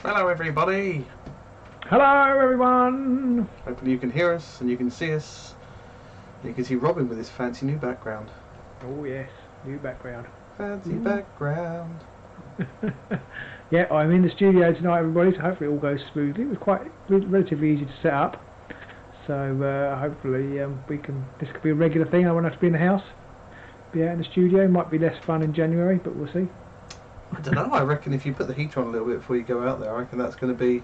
Hello, everybody. Hello, everyone. Hopefully, you can hear us and you can see us. You can see Robin with his fancy new background. Oh yes, new background. Fancy Ooh. background. Yeah, I'm in the studio tonight, everybody. So hopefully it all goes smoothly. It was quite relatively easy to set up. So hopefully This could be a regular thing. I won't have to be in the house. Be out in the studio. Might be less fun in January, but we'll see. I don't know. I reckon if you put the heater on a little bit before you go out there, I reckon that's going to be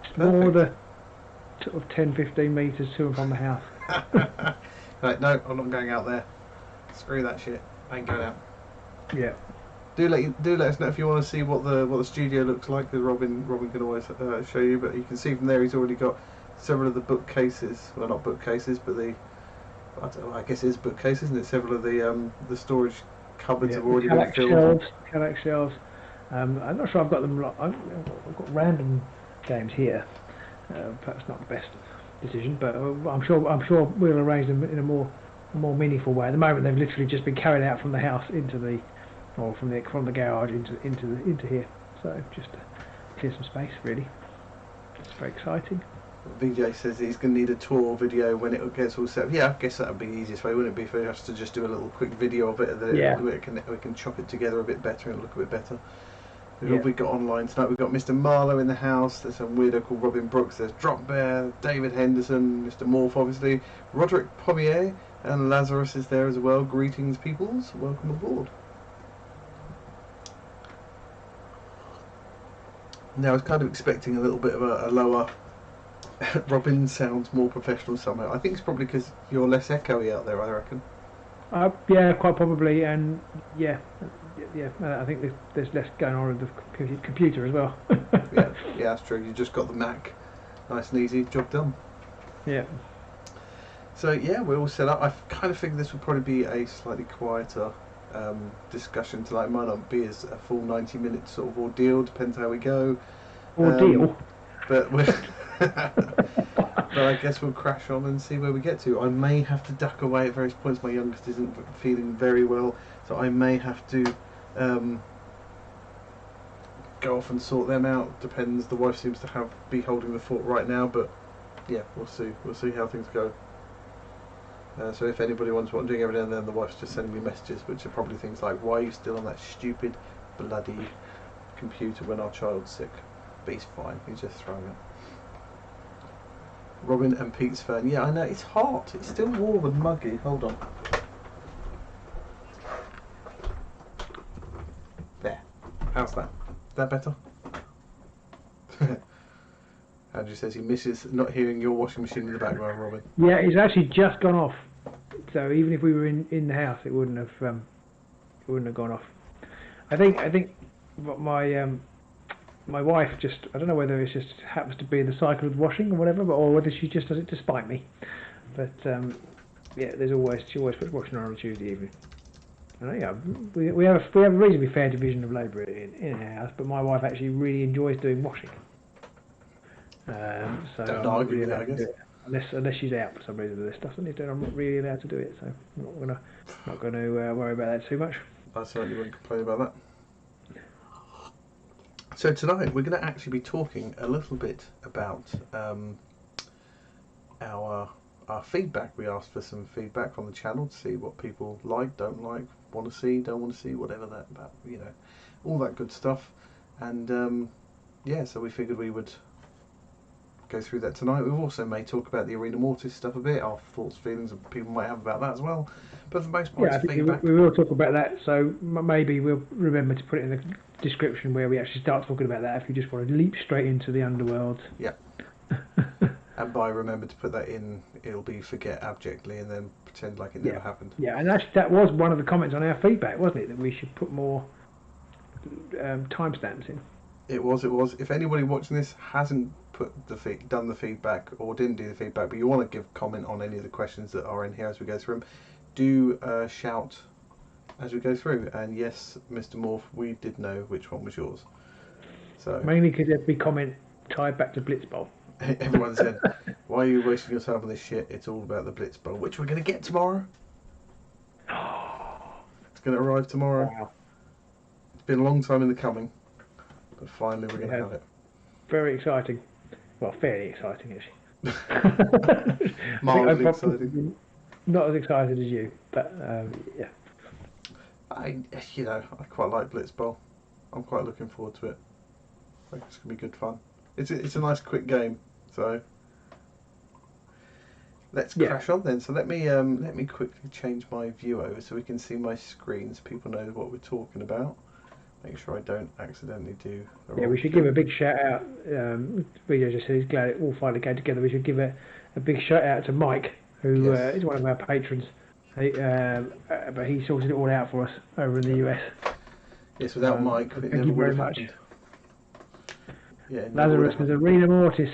It's more perfect. the sort of 10, 15 meters to and from the house. Right, no, I'm not going out there. Screw that shit. I ain't going out. Yeah. Do let us know if you want to see what the studio looks like. Because Robin can always show you, but you can see from there he's already got several of the bookcases. Well, not bookcases, but I don't know, I guess it is bookcases, isn't it? Several of the storage cupboards Yeah. have The already been Kallax filled. shelves. Kallax shelves. I'm not sure I've got them. I've got random games here. Perhaps not the best decision, but I'm sure we'll arrange them in a more meaningful way. At the moment, they've literally just been carried out from the house or from the garage into here. So just to clear some space, really. It's very exciting. VJ says he's going to need a tour video when it gets all set up. Yeah, I guess that would be the easiest way, wouldn't it be, for us to just do a little quick video of it, and Yeah, then we can chop it together a bit better and look a bit better. Who have yeah. we got online tonight? We've got Mr. Marlowe in the house. There's some weirdo called Robin Brooks. There's Drop Bear, David Henderson, Mr. Morph, obviously, Roderick Pommier, and Lazarus is there as well. Greetings, peoples. Welcome aboard. Now, I was kind of expecting a little bit of a lower. Robin sounds more professional somehow. I think it's probably because you're less echoey out there, I reckon. Yeah, quite probably, and yeah, yeah. I think there's less going on with the computer as well. Yeah, yeah, that's true. You just got the Mac. Nice and easy. Job done. Yeah. So yeah, we're all set up. I kind of figured this would probably be a slightly quieter discussion tonight. It might not be as a full 90-minute sort of ordeal. Depends how we go. Um, Ordeal. but we're but I guess we'll crash on and see where we get to. I may have to duck away at various points. My youngest isn't feeling very well, so I may have to um, go off and sort them out. Depends. The wife seems to be holding the fort right now, but yeah, we'll see. We'll see how things go. So if anybody wants what I'm doing every now and then, the wife's just sending me messages, which are probably things like, "Why are you still on that stupid, bloody computer when our child's sick?" But he's fine. He's just throwing it. Robin and Pete's phone. Yeah, I know. It's hot. It's still warm and muggy. Hold on. There. How's that? Is that better? Andrew says he misses not hearing your washing machine in the background, Robin. Yeah, it's actually just gone off. So even if we were in the house, it wouldn't have gone off. I think my wife just, I don't know whether it just happens to be the cycle of washing or whatever, or whether she just does it to spite me. But yeah, she always puts washing on a Tuesday evening. And yeah, we have a reasonably fair division of labour in our house, but my wife actually really enjoys doing washing. So Don't I'm not argue really with it, I allowed to do guess. it unless she's out for some reason. There's stuff I need to do. I'm not really allowed to do it, so I'm not gonna worry about that too much. I certainly wouldn't complain about that. So tonight we're going to actually be talking a little bit about our feedback. We asked for some feedback from the channel to see what people like, don't like, want to see, don't want to see, whatever that all that good stuff. And yeah, so we figured we would go through that tonight. We also may talk about the Arena Mortis stuff a bit, our thoughts, feelings, and people might have about that as well. But for the most part, Yeah, it's I think feedback. we will talk about that. So maybe we'll remember to put it in the description where we actually start talking about that. If you just want to leap straight into the underworld. Yeah. And by remember to put that in, it'll be forget abjectly and then pretend like it never Yeah, happened. yeah, and that was one of the comments on our feedback, wasn't it? That we should put more timestamps in. It was. It was. If anybody watching this hasn't done the feedback or didn't do the feedback, but you want to give comment on any of the questions that are in here as we go through them, do shout as we go through. And yes, Mr. Morph, we did know which one was yours. So Mainly because every comment tied back to Blitzball. everyone said, "Why are you wasting your time on this shit? It's all about the Blitz Bowl, which we're going to get tomorrow. It's going to arrive tomorrow. Wow. It's been a long time in the coming, but finally we're It going to has. have it." very exciting. Well, fairly exciting actually. Mildly I'm exciting. not as excited as you, but yeah. I quite like Blitzball. I'm quite looking forward to it. I think it's gonna be good fun. It's a nice quick game. So let's Yeah. crash on then. So let me quickly change my view over so we can see my screen, so people know what we're talking about. Make sure I don't accidentally do the Yeah, wrong we should thing. give a big shout out. Video just said he's glad it all finally came together. We should give a big shout out to Mike, who Yes. is one of our patrons. But he sorted it all out for us over in the US. Yes, without Mike, it Thank never you would very have much. happened. Yeah, it never would Lazarus have was happened. Arena Mortis.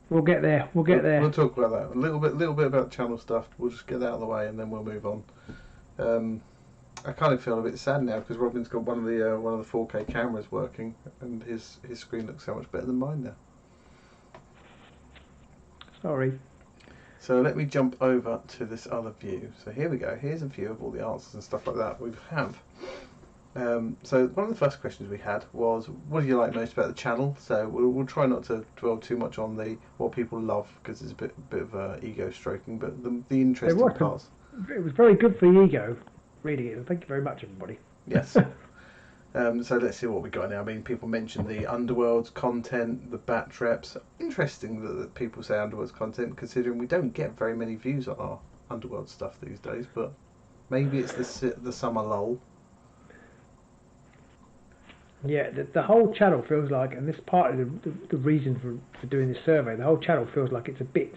We'll get there. We'll get there. We'll talk about that a little bit about channel stuff. We'll just get that out of the way and then we'll move on. I kind of feel a bit sad now because Robin's got one of the 4K cameras working and his screen looks so much better than mine now. Sorry. So let me jump over to this other view. So here we go. Here's a view of all the answers and stuff like that we have. So one of the first questions we had was, what do you like most about the channel? So we'll try not to dwell too much on what people love because it's a bit of ego stroking, but the interesting parts. It was very good for the ego reading it. Thank you very much, everybody. Yes. So let's see what we got now. I mean, people mentioned the Underworld's content, the bat reps. Interesting that people say Underworld's content, considering we don't get very many views on our Underworld stuff these days. But maybe it's the summer lull. Yeah, the whole channel feels like, and this is part of the reason for doing this survey, the whole channel feels like it's a bit,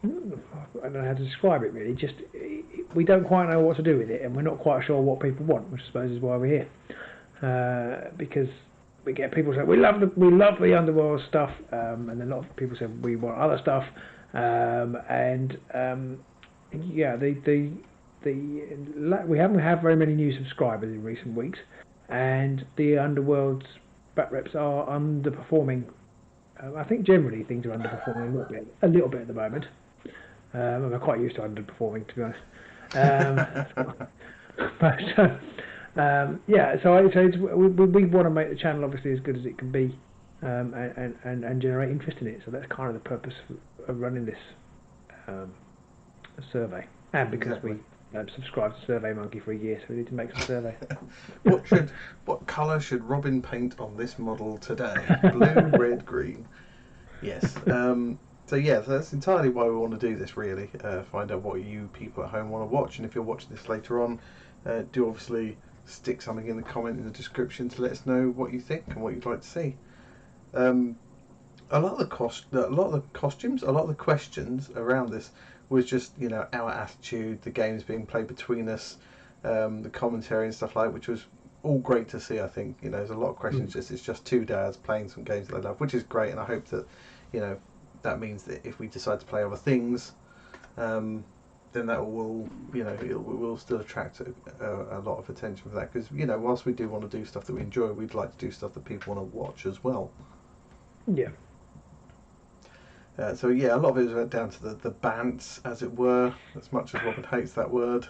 I don't know how to describe it really, just we don't quite know what to do with it and we're not quite sure what people want, which I suppose is why we're here. Because we get people saying, we love the Underworld stuff, and then a lot of people say we want other stuff, yeah, we haven't had very many new subscribers in recent weeks. And the Underworld's bat reps are underperforming. I think generally things are underperforming a little bit at the moment. I'm quite used to underperforming, to be honest. Yeah, so we want to make the channel obviously as good as it can be, and generate interest in it. So that's kind of the purpose of running this survey, and because Exactly. we subscribed to SurveyMonkey for a year, so we need to make some survey. What colour should Robin paint on this model today? Blue, red, green. Yes. So that's entirely why we want to do this. Really, find out what you people at home want to watch, and if you're watching this later on, do obviously stick something in the comment in the description to let us know what you think and what you'd like to see. A lot of the costumes, a lot of the questions around this was just our attitude, the games being played between us, the commentary and stuff like that, which was all great to see. I think there's a lot of questions. It's just two dads playing some games that they love, which is great, and I hope that that means that if we decide to play other things, then that will still attract a lot of attention for that, because whilst we do want to do stuff that we enjoy, we'd like to do stuff that people want to watch as well. Yeah. So a lot of it went down to the bants, as it were, as much as Robin hates that word.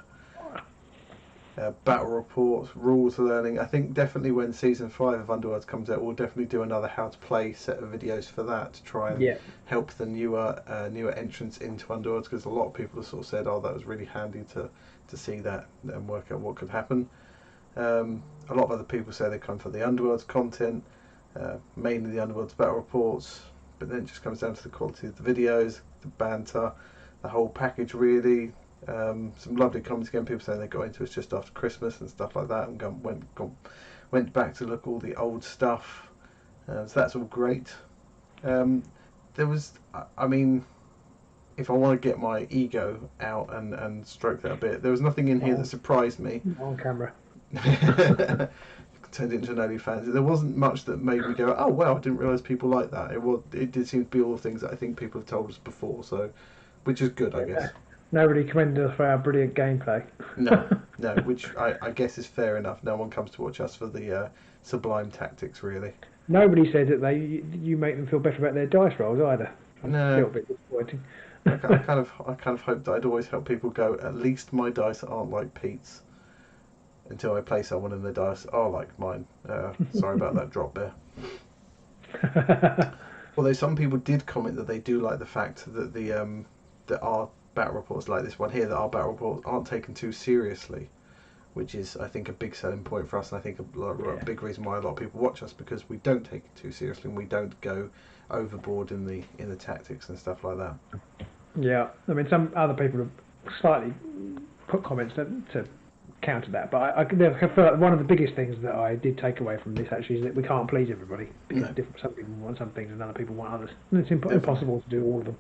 Battle reports, rules learning. I think definitely when season 5 of Underworlds comes out, we'll definitely do another how to play set of videos for that to try and help the newer entrants into Underworlds, because a lot of people have sort of said, oh, that was really handy to see that and work out what could happen. A lot of other people say they come for the Underworlds content, mainly the Underworlds battle reports. But then it just comes down to the quality of the videos, the banter, the whole package really. Some lovely comments again, people saying they got into us just after Christmas and stuff like that, and went back to look at all the old stuff. So that's all great. There was, I mean, if I want to get my ego out and stroke that a bit, there was nothing in here that surprised me. On camera. Turned into an OnlyFans. There wasn't much that made me go, oh wow, I didn't realise people like that. It did seem to be all the things that I think people have told us before, so which is good, I guess. Nobody commended us for our brilliant gameplay. No, which I guess is fair enough. No one comes to watch us for the sublime tactics, really. Nobody said that you make them feel better about their dice rolls either. No. A little bit disappointing. I kind of hoped that I'd always help people go, at least my dice aren't like Pete's. Until I play someone and their dice are like mine. Sorry about that drop there. Although some people did comment that they do like the fact that that our battle reports, like this one here, that our battle reports aren't taken too seriously, which is, I think, a big selling point for us, and I think a big reason why a lot of people watch us, because we don't take it too seriously and we don't go overboard in the tactics and stuff like that. Yeah, I mean, some other people have slightly put comments to counter that, but I feel like one of the biggest things that I did take away from this actually is that we can't please everybody, because some people want some things and other people want others, and it's impossible to do all of them.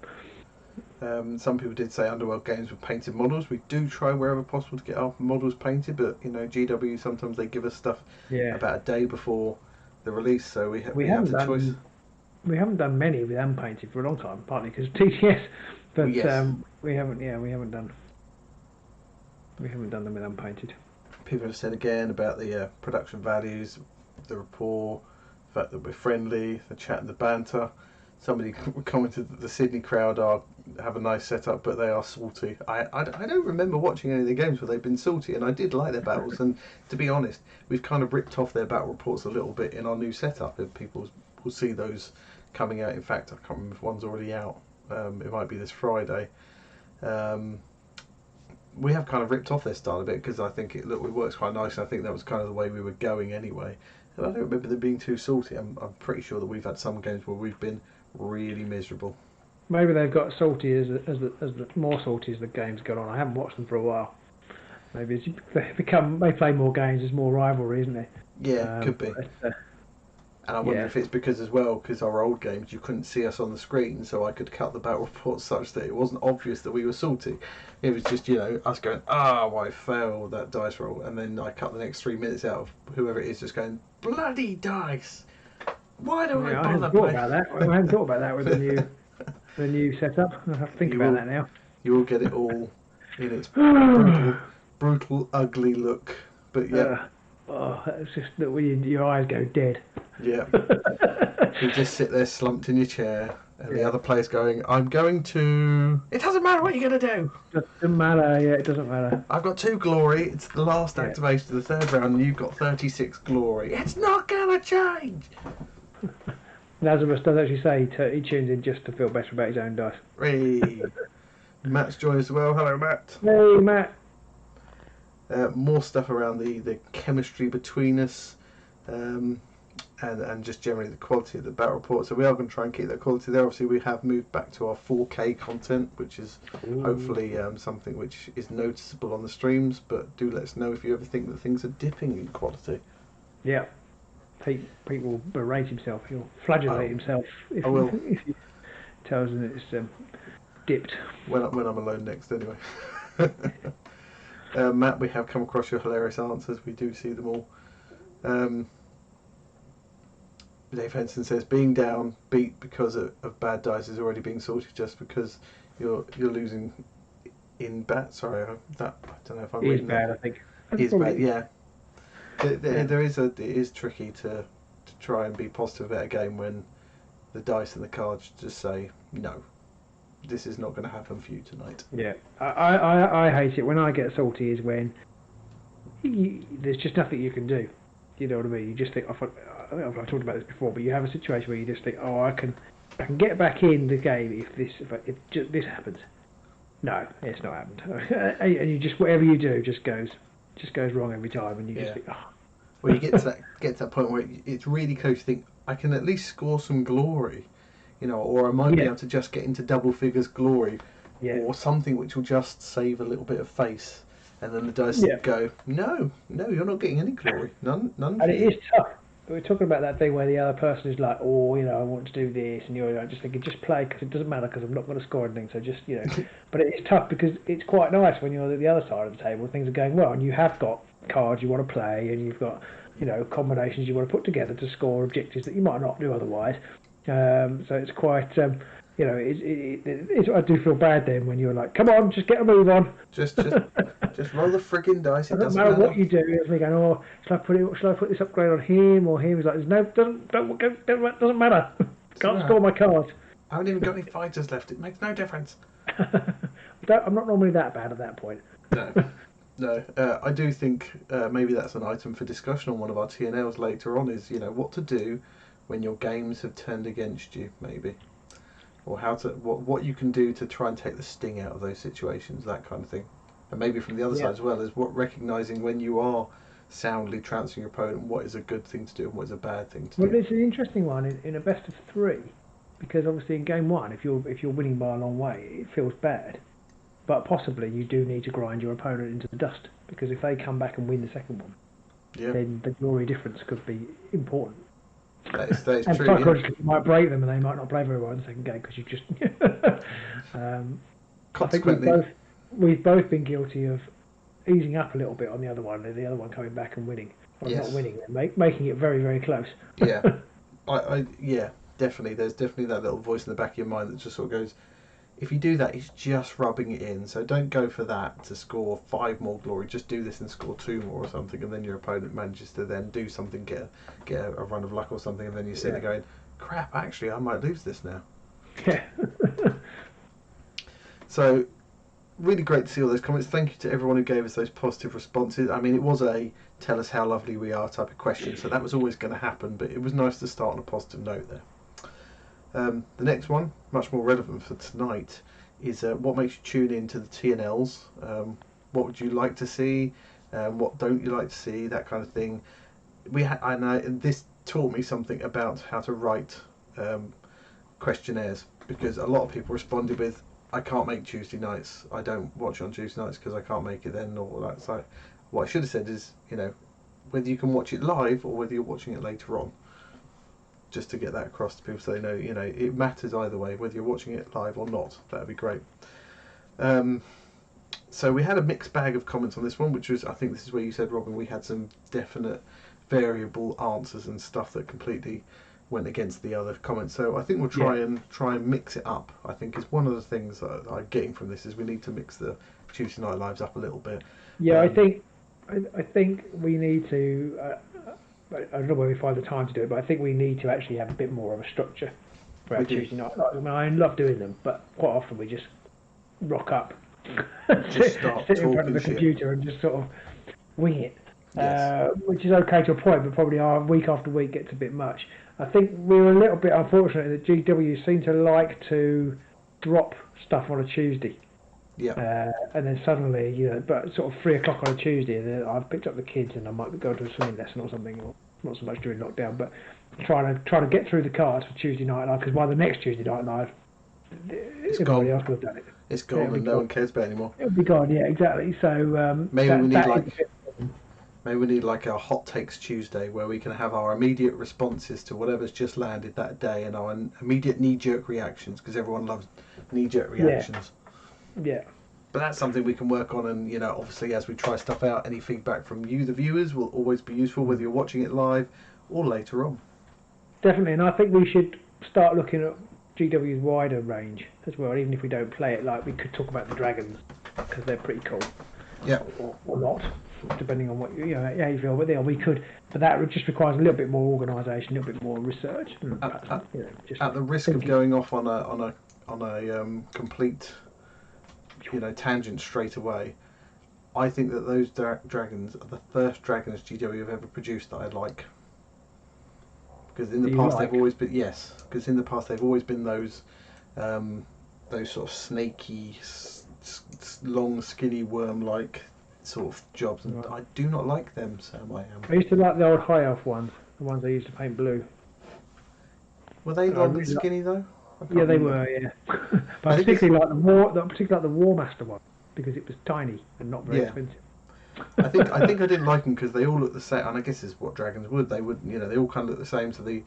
Some people did say Underworld games with painted models. We do try wherever possible to get our models painted, but GW sometimes they give us stuff about a day before the release, so we have the choice. We haven't done many with unpainted for a long time, partly because TTS, but we haven't done them with unpainted. People have said again about the production values, the rapport, the fact that we're friendly, the chat and the banter. Somebody commented that the Sydney crowd have a nice setup, but they are salty. I don't remember watching any of the games where they've been salty, and I did like their battles. And to be honest, we've kind of ripped off their battle reports a little bit in our new setup. If people will see those coming out. In fact, I can't remember if one's already out. It might be this Friday. We have kind of ripped off their style a bit, because I think it works quite nice, and I think that was kind of the way we were going anyway. And I don't remember them being too salty. I'm pretty sure that we've had some games where we've been really miserable. Maybe they've got salty as the more salty as the game's gone on. I haven't watched them for a while. Maybe as they play more games, there's more rivalry, isn't there? Yeah, could be. And I wonder if it's because our old games, you couldn't see us on the screen, so I could cut the battle reports such that it wasn't obvious that we were salty. It was just, us going, I failed that dice roll, and then I cut the next 3 minutes out of whoever it is just going, bloody dice! Why do I bother? I hadn't thought about that with the new setup. I have to think about that now. You will get it all in its brutal, ugly look. But yeah. It's just that your eyes go dead. Yeah. You just sit there slumped in your chair, and the other player's going, I'm going to... It doesn't matter what you're going to do. It doesn't matter, it doesn't matter. I've got 2 glory, it's the last activation of the 3rd round, and you've got 36 glory. It's not going to change! Lazarus does actually say he tunes in just to feel better about his own dice. Hey. Matt's joined as well. Hello, Matt. Hey, Matt. More stuff around the chemistry between us, and just generally the quality of the battle report. So we are going to try and keep that quality there. Obviously, we have moved back to our 4K content, which is hopefully something which is noticeable on the streams. But do let us know if you ever think that things are dipping in quality. Yeah. Pete will berate himself. He'll flagellate himself if he tells him that it's dipped. When I'm alone next, anyway. Matt, we have come across your hilarious answers. We do see them all. Dave Henson says, being down, beat because of bad dice is already being sorted just because you're losing in bat. Sorry, I don't know if I'm reading that. I think. It is bad, yeah. It is tricky to try and be positive about a game when the dice and the cards just say, no, this is not going to happen for you tonight. Yeah, I hate it. When I get salty is when there's just nothing you can do. You know what I mean? You just think, I think I've talked about this before, but you have a situation where you just think, I can get back in the game if this happens. No, it's not happened. And you just, whatever you do just goes wrong every time, and you just think, Well, you get to that point where it's really close. You think, I can at least score some glory, or I might be able to just get into double figures glory, or something which will just save a little bit of face. And then the dice go, no, you're not getting any glory, none. And it is tough. We're talking about that thing where the other person is like, I want to do this, and you're like, just thinking, just play, because it doesn't matter, because I'm not going to score anything, so just, But it is tough, because it's quite nice when you're at the other side of the table, things are going well, and you have got cards you want to play, and you've got, combinations you want to put together to score objectives that you might not do otherwise. So it's quite, I do feel bad then when you're like, come on, just get a move on. Just roll the frigging dice. It doesn't matter what you do. It's me going, shall I put this upgrade on him or him? He's like, doesn't matter. Can't score my cards. I haven't even got any fighters left. It makes no difference. I'm not normally that bad at that point. No. I do think maybe that's an item for discussion on one of our TNLs later on. Is what to do when your games have turned against you, maybe, or what you can do to try and take the sting out of those situations, that kind of thing. And maybe from the other side as well, is what recognizing when you are soundly trouncing your opponent, what is a good thing to do and what is a bad thing to do. Well, it's an interesting one in a best of three, because obviously in game one, if you're winning by a long way, it feels bad. But possibly you do need to grind your opponent into the dust, because if they come back and win the second one, then the glory difference could be important. That is and true. Psychologically, you might break them, and they might not play very well in the second game because you just. Consequently, I think we've both been guilty of easing up a little bit on the other one, and the other one coming back and winning, or not winning, and making it very, very close. Yeah, definitely. There's definitely that little voice in the back of your mind that just sort of goes, if you do that, it's just rubbing it in. So don't go for that to score 5 more glory. Just do this and score 2 more or something, and then your opponent manages to then do something, get a run of luck or something, and then you're sitting there going, crap, actually, I might lose this now. Yeah. So, really great to see all those comments. Thank you to everyone who gave us those positive responses. I mean, it was a tell us how lovely we are type of question, so that was always going to happen, but it was nice to start on a positive note there. The next one, much more relevant for tonight, is what makes you tune in to the TNLs. What would you like to see? What don't you like to see? That kind of thing. And this taught me something about how to write questionnaires, because a lot of people responded with, I can't make Tuesday nights. I don't watch on Tuesday nights because I can't make it then. Or that's like, what I should have said is, whether you can watch it live or whether you're watching it later on. Just to get that across to people so they know, it matters either way, whether you're watching it live or not. That would be great. So we had a mixed bag of comments on this one, which was, I think this is where you said, Robin, we had some definite variable answers and stuff that completely went against the other comments. So I think we'll try and mix it up. I think is one of the things that I'm getting from this is we need to mix the Tuesday Night Lives up a little bit. Yeah, I think we need to. I don't know where we find the time to do it, but I think we need to actually have a bit more of a structure for our Tuesday night. I mean, I love doing them, but quite often we just rock up, sit in front of the computer and just sort of wing it, which is okay to a point, but probably week after week gets a bit much. I think we were a little bit unfortunate that GW seem to like to drop stuff on a Tuesday. Yeah. And then suddenly, but sort of 3 o'clock on a Tuesday, and then I've picked up the kids and I might be going to a swimming lesson or something, or not so much during lockdown, but trying to get through the cards for Tuesday Night Live, because by the next Tuesday Night Live, everybody else will have done it. It's gone and no one cares about it anymore. It'll be gone, yeah, exactly. So maybe we need like a hot takes Tuesday where we can have our immediate responses to whatever's just landed that day and our immediate knee-jerk reactions, because everyone loves knee-jerk reactions. Yeah. But that's something we can work on, and obviously as we try stuff out, any feedback from you, the viewers, will always be useful, whether you're watching it live or later on. Definitely, and I think we should start looking at GW's wider range as well, even if we don't play it. Like, we could talk about the dragons, because they're pretty cool. Yeah. Or not, depending on what how you feel. But we could, but that just requires a little bit more organisation, a little bit more research. At the risk of going off on a complete tangent straight away, I think that those dragons are the first dragons GW have ever produced that I like. Because in the past they've always been those sort of snaky, long, skinny, worm-like sort of jobs, and I do not like them, Sam. I used to like the old high elf ones, the ones I used to paint blue. Were they long and skinny though? Yeah, they were. Yeah, but I particularly like the War Master one, because it was tiny and not very expensive. I think I didn't like them because they all look the same, and I guess is what dragons would. They would, they all kind of look the same. So the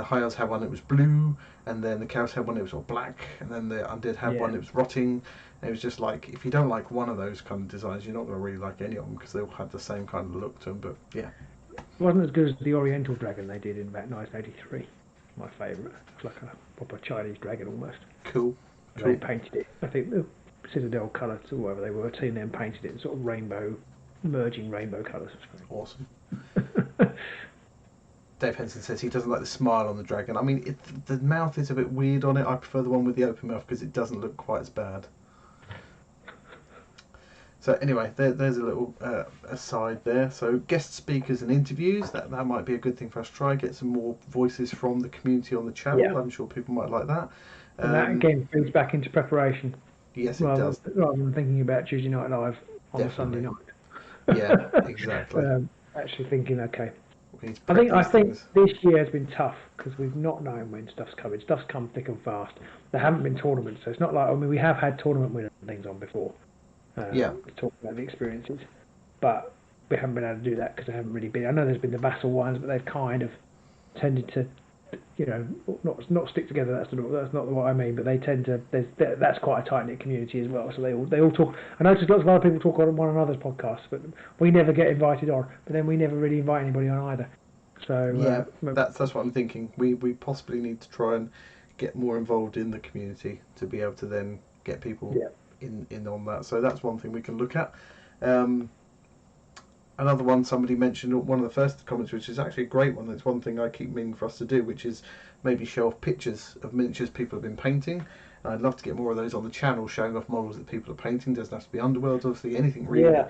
high elves had one that was blue, and then the cows had one that was all black, and then the undead had one that was rotting. And it was just like, if you don't like one of those kind of designs, you're not going to really like any of them, because they all had the same kind of look to them. But yeah, it wasn't as good as the Oriental dragon they did in about 1983. My favourite. It's like a proper Chinese dragon almost. Cool. They painted it. I think the Citadel colours or whatever they were, team then painted it in sort of merging rainbow colours. Awesome. Dave Henson says he doesn't like the smile on the dragon. I mean, the mouth is a bit weird on it. I prefer the one with the open mouth because it doesn't look quite as bad. So anyway, there's a little aside there. So guest speakers and interviews, that might be a good thing for us to try. Get some more voices from the community on the channel. Yeah. I'm sure people might like that. And that again feeds back into preparation. Yes, it does. Rather than thinking about Tuesday Night Live on a Sunday night. Yeah, exactly. Actually thinking, okay. I think this year has been tough because we've not known when stuff's coming. Stuff's come thick and fast. There haven't been tournaments, so it's not like, I mean, we have had tournament winners and things on before. Talk about the experiences, but we haven't been able to do that because there haven't really been. I know there's been the Vassal ones, but they've kind of tended to, not stick together. That's not what I mean. But they tend to. That's quite a tight knit community as well. So they all talk. I noticed lots of other people talk on one another's podcasts, but we never get invited on. But then we never really invite anybody on either. So that's what I'm thinking. We possibly need to try and get more involved in the community to be able to then get people in on that. So that's one thing we can look at. Another one somebody mentioned, one of the first comments, which is actually a great one. It's one thing I keep meaning for us to do, which is maybe show off pictures of miniatures people have been painting. And I'd love to get more of those on the channel, showing off models that people are painting. Doesn't have to be Underworlds, obviously, anything really. Yeah.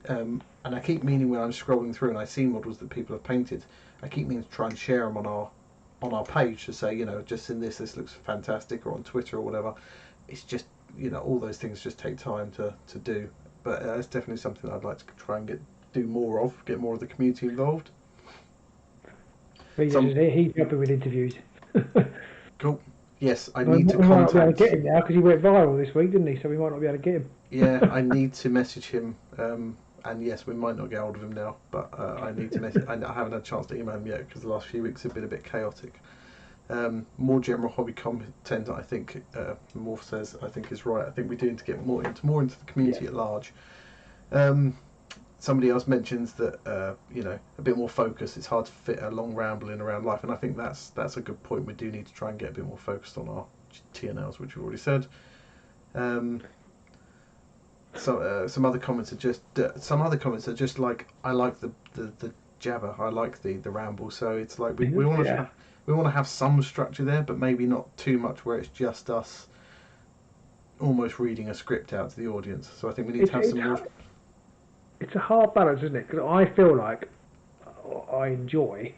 And I keep meaning when I'm scrolling through and I see models that people have painted, I keep meaning to try and share them on our page to say, just in this looks fantastic, or on Twitter or whatever. It's just, all those things just take time to do. But it's definitely something I'd like to try and do more of, get more of the community involved. He's helping with interviews. Cool. Yes, I need to contact. We might not be able to get him now because he went viral this week, didn't he? So we might not be able to get him. Yeah, I need to message him. And yes, we might not get hold of him now, but I need to message. I haven't had a chance to email him yet because the last few weeks have been a bit chaotic. More general hobby content, I think, Morph says, I think is right. I think we do need to get more into the community at large. Somebody else mentions that a bit more focus. It's hard to fit a long rambling around life, and I think that's a good point. We do need to try and get a bit more focused on our TNLs, which we've already said. So some other comments are just like, I like the jabber, I like the ramble. So it's like we want to have some structure there, but maybe not too much where it's just us almost reading a script out to the audience. So I think we need to have some more. It's a hard balance, isn't it? Because I feel like I enjoy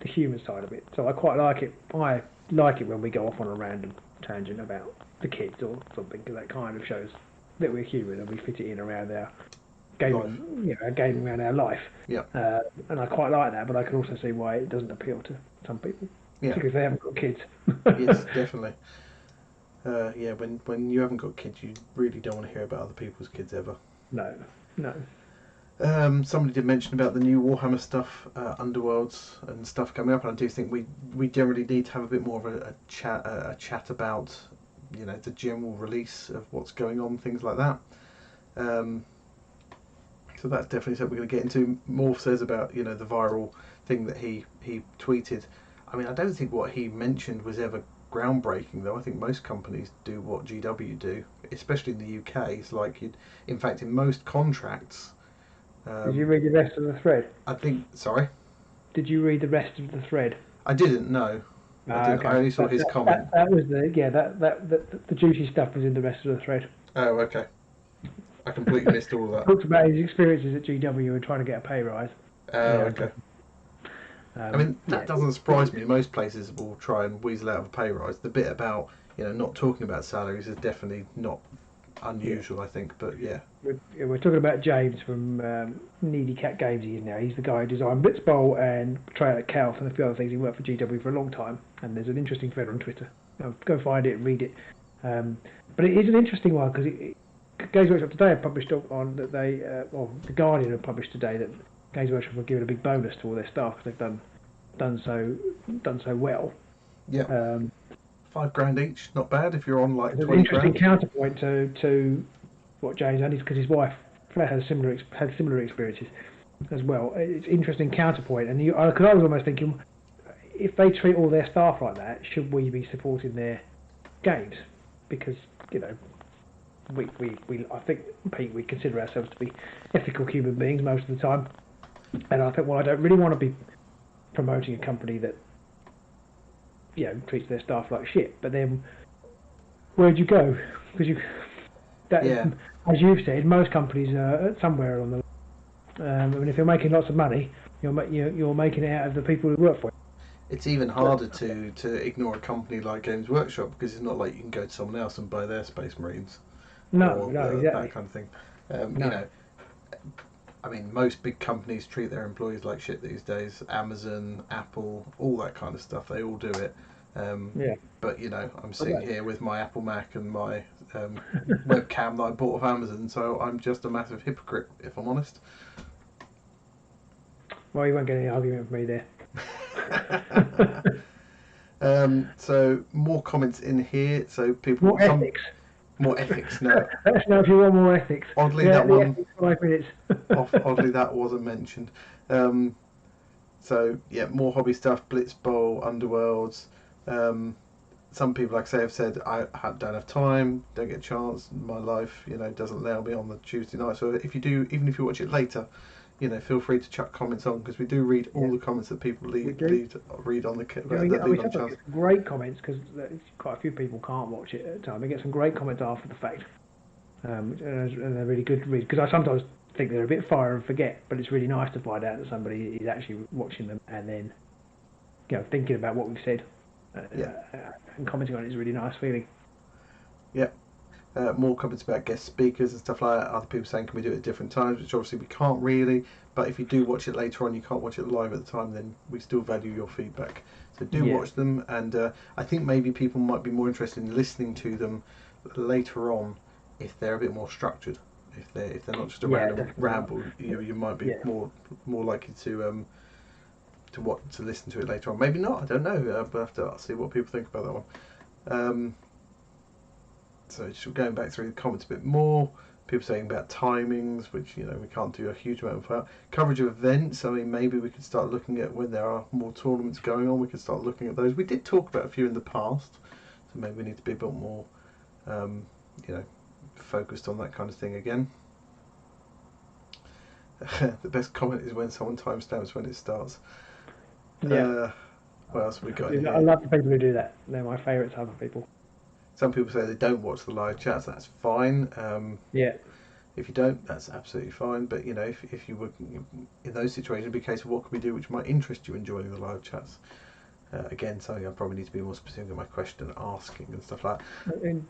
the human side of it, so I quite like it. I like it when we go off on a random tangent about the kids or something, because that kind of shows that we're human and we fit it in around our gaming, gaming around our life. Yeah. And I quite like that, but I can also see why it doesn't appeal to some people. Yeah. Because they haven't got kids. Yes, definitely. When you haven't got kids, you really don't want to hear about other people's kids ever. No. Somebody did mention about the new Warhammer stuff, Underworlds and stuff coming up, and I do think we generally need to have a bit more of a chat about the general release of what's going on, things like that. So that's definitely something we're going to get into. Morph says about the viral thing that he tweeted. I mean, I don't think what he mentioned was ever groundbreaking, though. I think most companies do what GW do, especially in the UK. It's like in fact, in most contracts. Did you read the rest of the thread? Sorry? Did you read the rest of the thread? I didn't, no. Okay. I only saw his comment. That was the juicy stuff was in the rest of the thread. Oh, okay. I completely missed all of that. Talked about his experiences at GW and trying to get a pay rise. Oh, okay. I mean, that doesn't surprise me. Most places will try and weasel out of a pay rise. The bit about not talking about salaries is definitely not unusual, I think. But yeah. We're talking about James from Needy Cat Games. He's the guy who designed Blitzbowl and Betrayal at Calf and a few other things. He worked for GW for a long time, and there's an interesting thread on Twitter. Go find it and read it. But it is an interesting one because Games Workshop today have published on that they, the Guardian have published today that Games Workshop have given a big bonus to all their staff because they've done so well. Yeah. $5,000 each, not bad if you're on like 20 grand. An interesting counterpoint to what James had, because his wife had similar experiences as well. It's interesting counterpoint, and because I was almost thinking, if they treat all their staff like that, should we be supporting their games? Because we I think, Pete, we consider ourselves to be ethical human beings most of the time, and I think, well, I don't really want to be promoting a company that treats their staff like shit. But then where'd you go? Because that Yeah. as you've said, most companies are somewhere on the. And if you're making lots of money, you're making it out of the people who work for you. It's even harder to ignore a company like Games Workshop, because it's not like you can go to someone else and buy their Space Marines No, or no, that exactly. kind of thing. No. You know, I mean, most big companies treat their employees like shit these days. Amazon, Apple, all that kind of stuff, they all do it. Yeah. But you know, I'm sitting Okay. here with my Apple Mac and my webcam that I bought off Amazon, so I'm just a massive hypocrite, if I'm honest. Well, you won't get any argument from me there. So more comments in here. So people, More some ethics. more ethics. No, Let us know if you want more ethics. oddly Yeah, that the one, ethics 5 minutes. oddly that wasn't mentioned. Um, so yeah, more hobby stuff. Blitz Bowl, Underworlds. Some people, like I say, have said don't have time, don't get a chance. My life, doesn't allow me on the Tuesday night. So if you do, even if you watch it later, feel free to chuck comments on, because we do read all Yeah, the comments that people we do. read on the Yeah, that we leave on sometimes chance. get some great comments because quite a few people can't watch it at the time. We get some great comments after the fact, and they're really good to read. Because I sometimes think they're a bit fire and forget, but it's really nice to find out that somebody is actually watching them and then thinking about what we've said Yeah. and commenting on it is a really nice feeling. Yeah. More comments about guest speakers and stuff like that. Other people saying, can we do it at different times? Which obviously we can't really. But if you do watch it later on, you can't watch it live at the time, then we still value your feedback. So do watch them. And I think maybe people might be more interested in listening to them later on if they're a bit more structured. If they're not just a random ramble, you might be more likely to listen to it later on. Maybe not. I don't know. We'll have to see what people think about that one. So just going back through the comments a bit more, people saying about timings, which we can't do a huge amount of coverage of events. I mean, maybe we could start looking at when there are more tournaments going on. We could start looking at those. We did talk about a few in the past, so maybe we need to be a bit more, focused on that kind of thing again. The best comment is when someone timestamps when it starts. Yeah. What else have we got in I here? love the people who do that. They're my favourite type of people. Some people say they don't watch the live chats. That's fine. Yeah. If you don't, that's absolutely fine. But if you would, in those situations, it'd be a case of what can we do which might interest you in joining the live chats. Again, something I probably need to be more specific in my question asking and stuff like that. And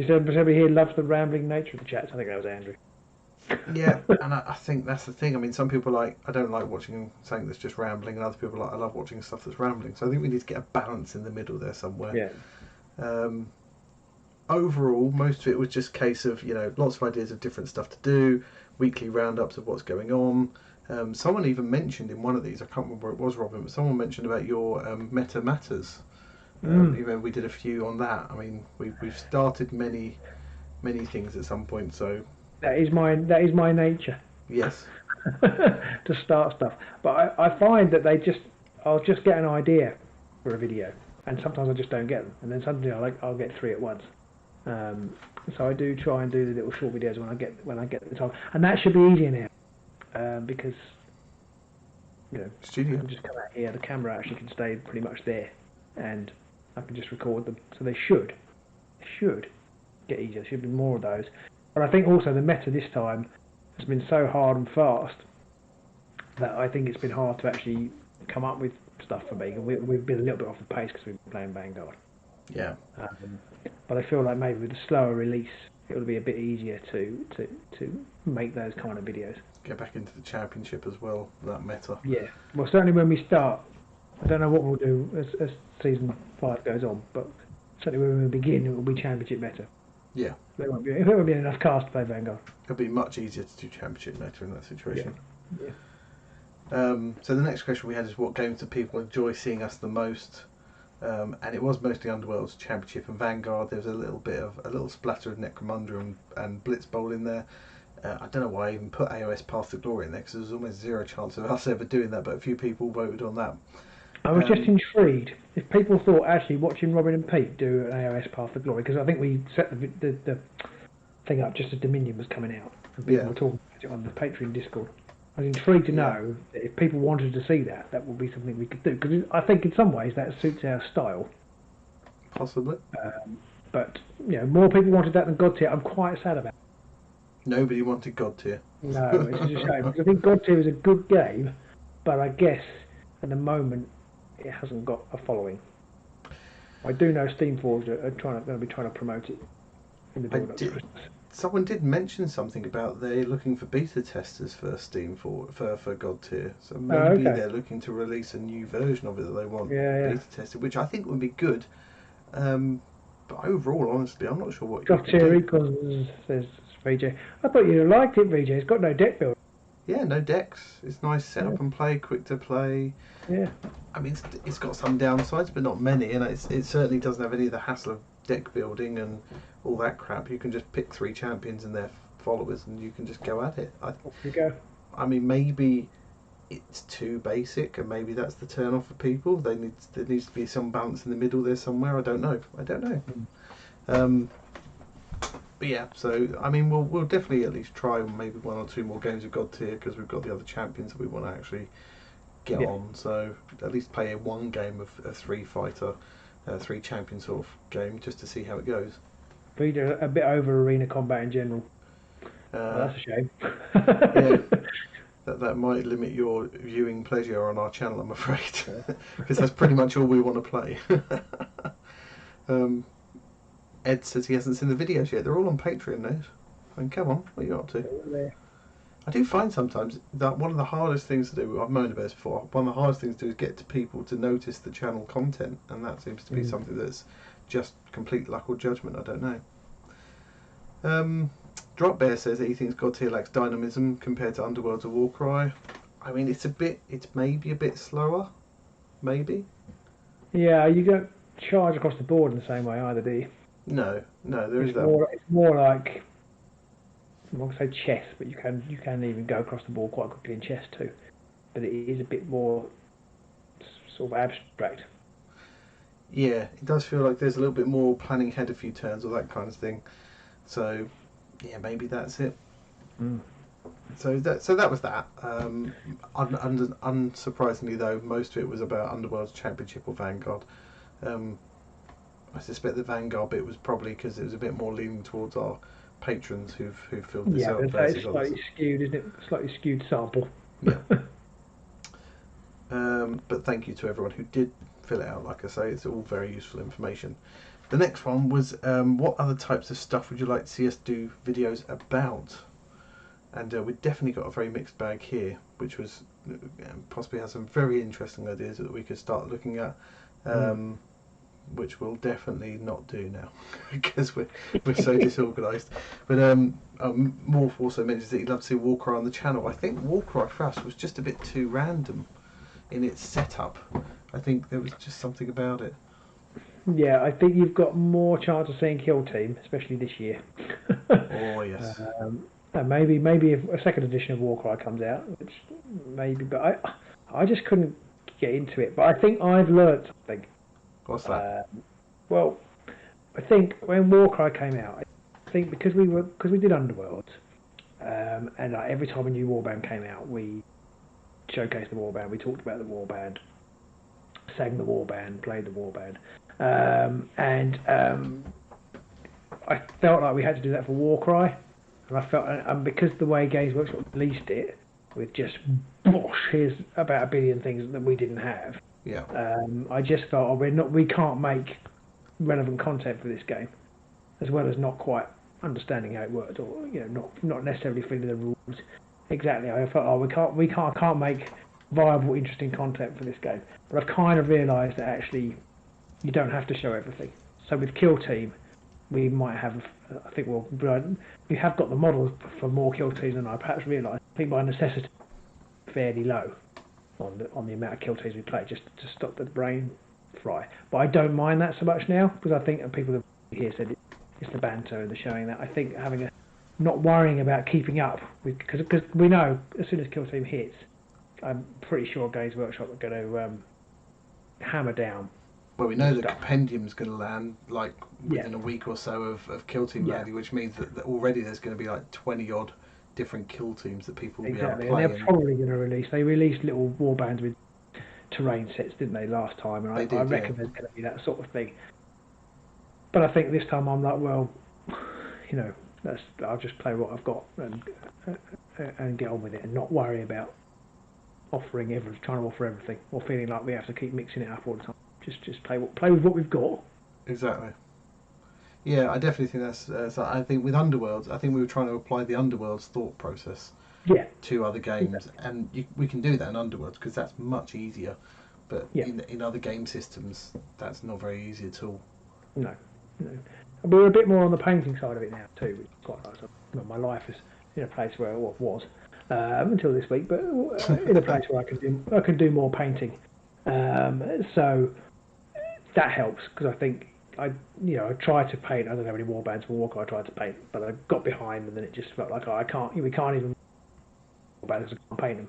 somebody here loves the rambling nature of the chats. I think that was Andrew. Yeah, and I think that's the thing. I mean, some people I don't like watching something that's just rambling, and other people I love watching stuff that's rambling. So I think we need to get a balance in the middle there somewhere. Yeah. Overall, most of it was just a case of lots of ideas of different stuff to do, weekly roundups of what's going on. Someone even mentioned in one of these, I can't remember where it was, Robin, but someone mentioned about your meta matters. We did a few on that. I mean, we've started many things at some point, so that is my nature. Yes. To start stuff, but I find that I'll just get an idea for a video, and sometimes I just don't get them, and then suddenly I'll get three at once. So I do try and do the little short videos when I get the time, and that should be easier now, because Studio. I can just come out here. The camera actually can stay pretty much there, and I can just record them. So they should get easier. There should be more of those. But I think also the meta this time has been so hard and fast that I think it's been hard to actually come up with stuff for me. And we've been a little bit off the pace because we've been playing Vanguard. Yeah. But I feel like maybe with a slower release, it'll be a bit easier to make those kind of videos. Get back into the championship as well, that meta. Yeah. Well, certainly when we start, I don't know what we'll do as season 5 goes on, but certainly when we begin, it will be championship meta. Yeah. There won't be enough cast to play Vanguard. It'll be much easier to do championship meta in that situation. Yeah. So the next question we had is, what games do people enjoy seeing us the most? And it was mostly Underworld's Championship and Vanguard. There was a little splatter of Necromunda and Blitz Bowl in there. I don't know why I even put AOS Path to Glory in there, because there was almost zero chance of us ever doing that, but a few people voted on that. I was just intrigued if people thought actually watching Robin and Pete do an AOS Path to Glory, because I think we set the thing up just as Dominion was coming out, and people were talking about it on the Patreon Discord. I was intrigued to know that if people wanted to see that, that would be something we could do, because I think in some ways that suits our style. Possibly. but more people wanted that than God Tier. I'm quite sad about it. Nobody wanted God Tier. No, which is a shame, because I think God Tier is a good game, but I guess at the moment it hasn't got a following. I do know Steamforged are going to be trying to promote it in the build up to Christmas. Someone did mention something about they're looking for beta testers for Steam for God Tier. So maybe they're looking to release a new version of it that they want beta tested, which I think would be good. But overall, honestly, I'm not sure what God Tier equals, says VJ. I thought you liked it, VJ. It's got no deck build. Yeah, no decks. It's nice set up and play, quick to play. Yeah. I mean, it's got some downsides, but not many, and it certainly doesn't have any of the hassle of deck building and all that crap. You can just pick 3 champions and their followers, and you can just go at it. Off you go. I mean, maybe it's too basic, and maybe that's the turn off for people. There needs to be some balance in the middle there somewhere. I don't know. But yeah, so I mean, we'll definitely at least try maybe 1 or 2 more games of God Tier, because we've got the other champions that we want to actually get on. So at least play 1 game of a 3-fighter, 3 champion sort of game, just to see how it goes. But you're a bit over arena combat in general. That's a shame. Yeah, that might limit your viewing pleasure on our channel, I'm afraid, because that's pretty much all we want to play. Ed says he hasn't seen the videos yet. They're all on Patreon now. I mean, come on, what are you up to? I do find sometimes that one of the hardest things to do, I've moaned about this before, one of the hardest things to do is get to people to notice the channel content, and that seems to be something that's just complete luck or judgment. I don't know. Drop Bear says that he thinks God Tier lacks dynamism compared to Underworlds or Warcry. I mean, it's maybe a bit slower, maybe. Yeah, you don't charge across the board in the same way either, do you? No, there is that. It's more like, I'm not going to say chess, but you can even go across the board quite quickly in chess too. But it is a bit more sort of abstract. Yeah, it does feel like there's a little bit more planning ahead a few turns or that kind of thing. So, yeah, maybe that's it. So that was that. Unsurprisingly though, most of it was about Underworld's Championship or Vanguard. I suspect the Vanguard bit was probably because it was a bit more leaning towards our patrons who filled this out. Yeah, it's slightly skewed, isn't it? Slightly skewed sample. Yeah. But thank you to everyone who did fill it out. Like I say, it's all very useful information. The next one was what other types of stuff would you like to see us do videos about? And we've definitely got a very mixed bag here, which was possibly has some very interesting ideas that we could start looking at. Which we'll definitely not do now because we're so disorganised. But Morph also mentions that he'd love to see Warcry on the channel. I think Warcry for us was just a bit too random in its setup. I think there was just something about it. Yeah, I think you've got more chance of seeing Kill Team, especially this year. Oh yes. Maybe if a second edition of Warcry comes out, which maybe, but I just couldn't get into it. But I think I've learnt something. What's that? Well, I think when Warcry came out, I think because we did Underworld, and every time a new warband came out, we showcased the warband, we talked about the warband, sang the warband, played the warband, and I felt like we had to do that for Warcry, and I felt, and because the way Games Workshop released it, with just here's about 1 billion things that we didn't have. Yeah. I just thought, we can't make relevant content for this game, as well as not quite understanding how it worked, or not necessarily feeling the rules exactly. I thought, we can't make viable, interesting content for this game. But I've kind of realised that actually you don't have to show everything. So with Kill Team, we might have, I think we have got the models for more Kill Teams than I perhaps realised. I think by necessity fairly low on the amount of Kill Teams we play, just to stop the brain fry. But I don't mind that so much now, because I think people here said it's the banter and the showing that. I think not worrying about keeping up with, because we know as soon as Kill Team hits, I'm pretty sure Games Workshop are going to hammer down. Well, we know the compendium's going to land like within a week or so of Kill Team landing, which means that already there's going to be like 20 odd different Kill Teams that people will be able to play. And they're probably going to release. They released little warbands with terrain sets, didn't they, last time? And I reckon there's going to be that sort of thing. but I think this time I'm like, well, I'll just play what I've got and get on with it, and not worry about trying to offer everything, or feeling like we have to keep mixing it up all the time. Just play with what we've got. Exactly. Yeah, I definitely think that's. I think with Underworlds, I think we were trying to apply the Underworlds thought process to other games, and we can do that in Underworlds because that's much easier. But in other game systems, that's not very easy at all. No. We're a bit more on the painting side of it now too, which is quite nice. My life is in a place where it was until this week, but in a place where I can do more painting. So that helps, because I think I tried to paint. I don't have any warbands for Walker. I tried to paint, but I got behind, and then it just felt like we can't even warbands. I can't paint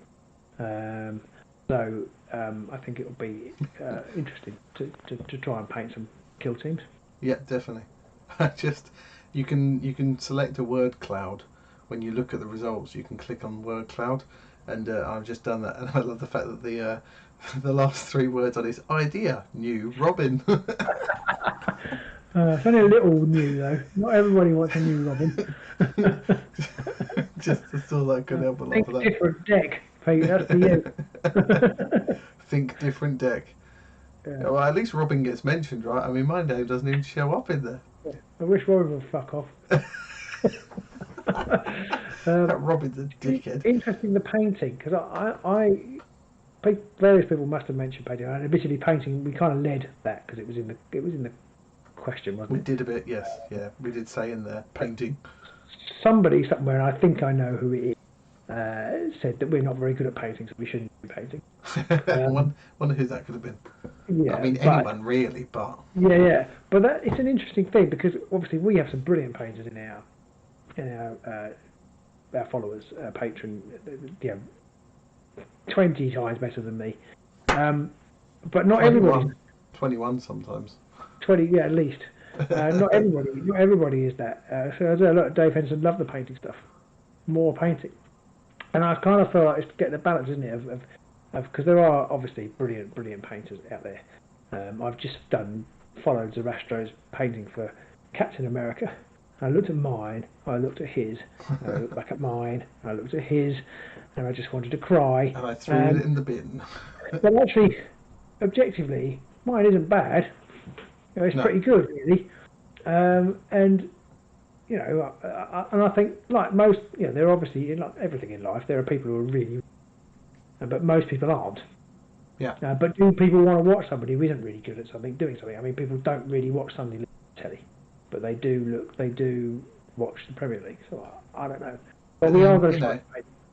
them. So I think it'll be interesting to try and paint some kill teams. Yeah, definitely. You can select a word cloud. When you look at the results, you can click on word cloud, and I've just done that, and I love the fact that the last 3 words on his idea, new Robin. It's only a little new though. Not everybody wants a new Robin. Just all that could help a lot. Think different deck, Pete. That's for you. Think different deck. Yeah. Well, at least Robin gets mentioned, right? I mean, my name doesn't even show up in there. Yeah. I wish Robin would fuck off. That Robin's a dickhead. Interesting, the painting, because various people must have mentioned painting, and admittedly painting, we kind of led that because it was in the question, wasn't it? We did a bit, yes, yeah. We did say in there painting. Somebody somewhere, I think I know who it is, said that we're not very good at painting, so we shouldn't be painting. Wonder who that could have been. Yeah, I mean, anyone really, but yeah. But it's an interesting thing, because obviously we have some brilliant painters in our followers, patron, 20 times better than me. But not 21, everybody. 21 sometimes. 20, yeah, at least. Not everybody is that. So a lot of Dave Henson love the painting stuff. More painting. And I kind of feel like it's getting the balance, isn't it? Of because there are obviously brilliant painters out there. I've just followed Zarastro's painting for Captain America. I looked at mine, I looked at his, I looked back at mine, I looked at his, and I just wanted to cry. And I threw it in the bin. But actually, objectively, mine isn't bad. It's pretty good, really. And I think, like most, there are obviously, in everything in life, there are people who are really, but most people aren't. Yeah. But do people want to watch somebody who isn't really good at doing something? I mean, people don't really watch Sunday League telly, but they do watch the Premier League. So I don't know. But we are going to try.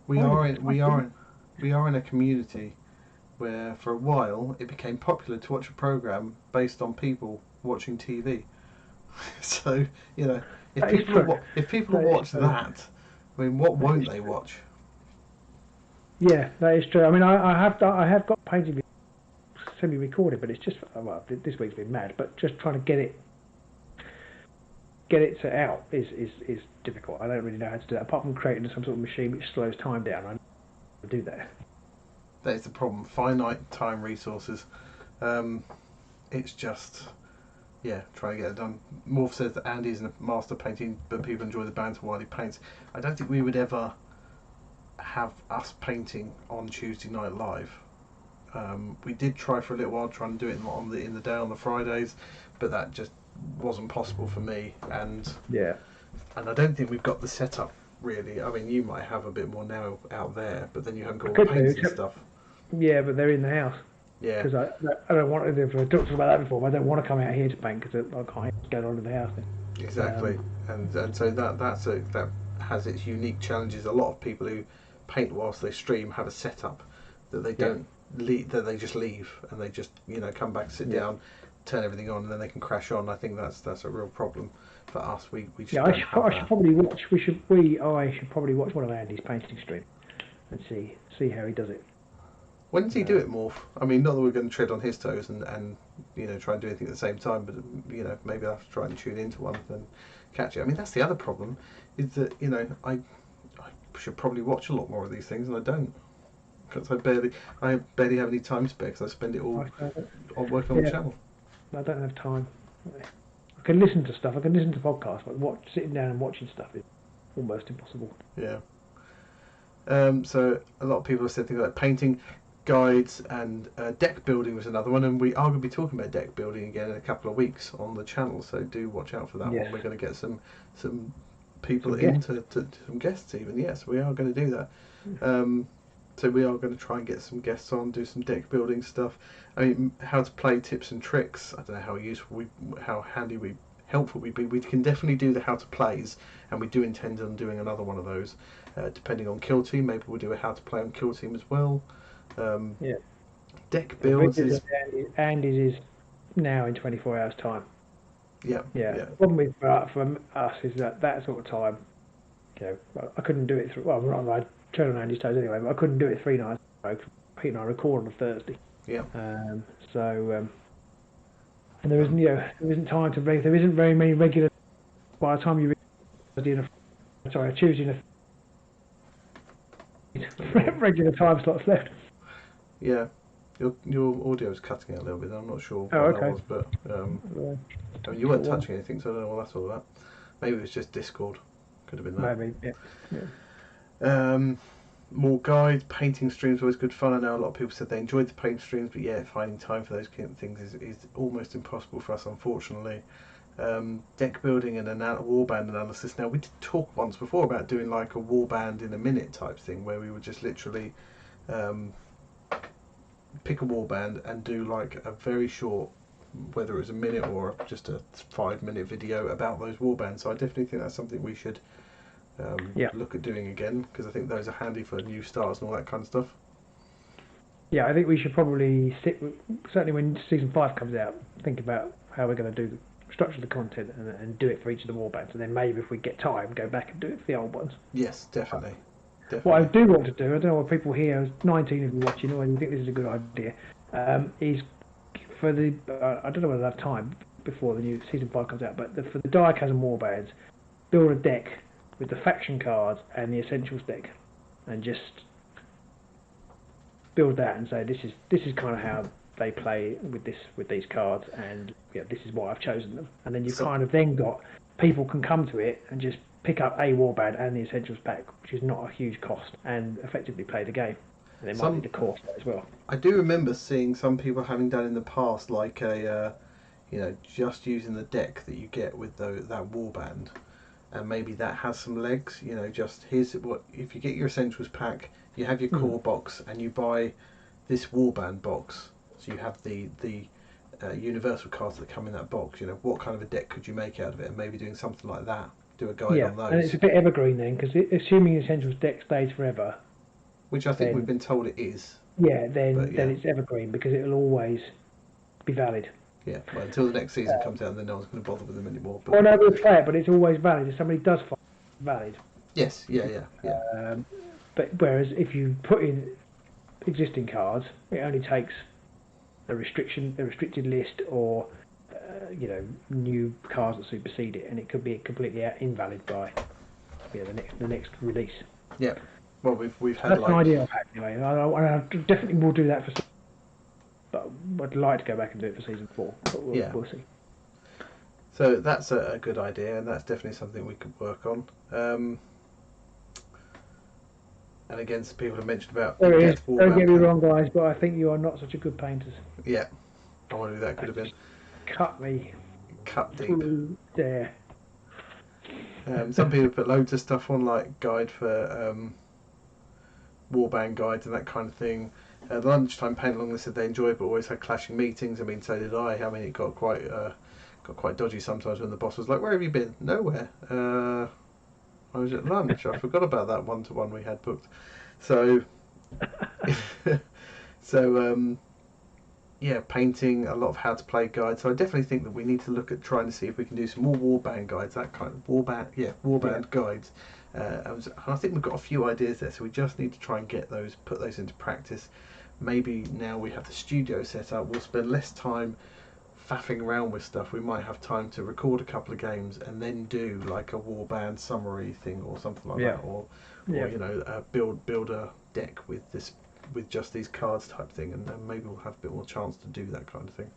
We are in a community where, for a while, it became popular to watch a program based on people watching TV. So if people watch that, I mean, what won't they watch? Yeah, that is true. I mean, I have got painting semi-recorded, but it's just, well, this week's been mad. But just trying to get it out is difficult. I don't really know how to do that, apart from creating some sort of machine which slows time down. I don't know how to do that. That is the problem. Finite time resources. It's just, trying to get it done. Morph says that Andy isn't a master painting, but people enjoy the banter while he paints. I don't think we would ever have us painting on Tuesday Night Live. We did try for a little while, trying to do it in the day on the Fridays, but that just wasn't possible for me. And I don't think we've got the setup really. I mean, you might have a bit more now out there, but then you haven't got all the paints and stuff. Yeah, but they're in the house. Yeah. Because I don't want to. I talked about that before. I don't want to come out here to paint because I can't get on in the house then. Exactly, and so that has its unique challenges. A lot of people who paint whilst they stream have a setup that they don't leave, that they just leave and they just come back, sit down, turn everything on, and then they can crash on. I think that's a real problem for us. We just I should probably watch. I should probably watch one of Andy's painting streams and see how he does it. When does he do it, Morph? I mean, not that we're going to tread on his toes and try and do anything at the same time, but maybe I'll have to try and tune into one and catch it. I mean, that's the other problem, is that I should probably watch a lot more of these things, and I don't, because I barely have any time spare because I spend it all on working on the channel. I don't have time. I can listen to stuff. I can listen to podcasts, but sitting down and watching stuff is almost impossible. Yeah. So a lot of people have said things like painting guides and deck building was another one, and we are going to be talking about deck building again in a couple of weeks on the channel. So do watch out for that Yes. one. We're going to get some people Some to some guests even. Yes, we are going to do that. So we are going to try and get some guests on, do some deck building stuff. I mean, how to play tips and tricks. I don't know how useful how helpful we'd be. We can definitely do the how to plays, and we do intend on doing another one of those. Depending on kill team, maybe we'll do a how to play on kill team as well. Yeah. Deck builds is Andy's is now in 24 hours time. yeah. The problem with for us is that sort of time, I couldn't do it through. Well, I tread on Andy's toes anyway, but I couldn't do it 3 nights. Pete and I record on a Thursday. Yeah. And there isn't time to break. There isn't very many regular. By the time you Tuesday regular time slots left. Yeah. Your audio is cutting out a little bit. I'm not sure what okay. that was, but I mean, you weren't touching anything, so I don't know what that's all about. Maybe it was just Discord. Could have been that. Maybe, yeah. More guides, painting streams always good fun. I know a lot of people said they enjoyed the paint streams, but yeah, finding time for those kind of things is almost impossible for us, unfortunately. Deck building and warband analysis. Now, we did talk once before about doing like a warband in a minute type thing, where we would just literally pick a warband and do like a very short, whether it was a minute or just a 5-minute video about those warbands. So I definitely think that's something we should look at doing again, because I think those are handy for new starters and all that kind of stuff. Yeah, I think we should probably certainly when season 5 comes out, think about how we're going to do structure the content and do it for each of the warbands, and then maybe if we get time, go back and do it for the old ones. Yes, definitely. What I do want to do, I don't know what people here, 19 of you watching, or you think this is a good idea, is for the I don't know whether I have time before the new season 5 comes out, but for the Chasm warbands, build a deck with the faction cards and the essentials deck, and just build that and say this is kind of how they play with these cards, and this is why I've chosen them. And then you've kind of then got people can come to it and just pick up a warband and the essentials pack, which is not a huge cost, and effectively play the game. And they might need a course as well. I do remember seeing some people having done in the past, like just using the deck that you get with that warband, and maybe that has some legs. Just here's what if you get your essentials pack, you have your core box, and you buy this warband box. So you have the universal cards that come in that box. What kind of a deck could you make out of it? And maybe doing something like that. Do a guide on those. And it's a bit evergreen then, because assuming the essentials deck stays forever, which I think we've been told it is. Yeah, then it's evergreen, because it'll always be valid. Yeah, well, until the next season comes out, then no one's going to bother with them anymore. But... Well, no, we'll play it, but it's always valid. If somebody does find it, valid. Yes, yeah. But whereas if you put in existing cards, it only takes a restricted list, or new cards that supersede it, and it could be completely invalid by the next release. Yeah. Well, we've had that's an idea I've had anyway. I definitely will do that but I'd like to go back and do it for season 4. But we'll see. So that's a good idea, and that's definitely something we could work on. And again, some people have mentioned about... There it is. Don't get me wrong, guys, but I think you are not such a good painters. Yeah. I wonder who that could have been. Cut me. Cut deep. There. Some people put loads of stuff on, like guide for warband guides and that kind of thing. The lunchtime paint along, they said they enjoyed, but always had clashing meetings. I mean, so did I. I mean, it got quite dodgy sometimes when the boss was like, "Where have you been?" "Nowhere. I was at lunch. I forgot about that 1-to-1 we had booked." So, painting, a lot of how to play guides. So I definitely think that we need to look at trying to see if we can do some more warband guides, that kind of warband guides. And I think we've got a few ideas there, so we just need to try and put those into practice. Maybe now we have the studio set up, we'll spend less time faffing around with stuff. We might have time to record a couple of games and then do like a warband summary thing or something like that, or build a deck with just these cards type thing, and then maybe we'll have a bit more chance to do that kind of thing.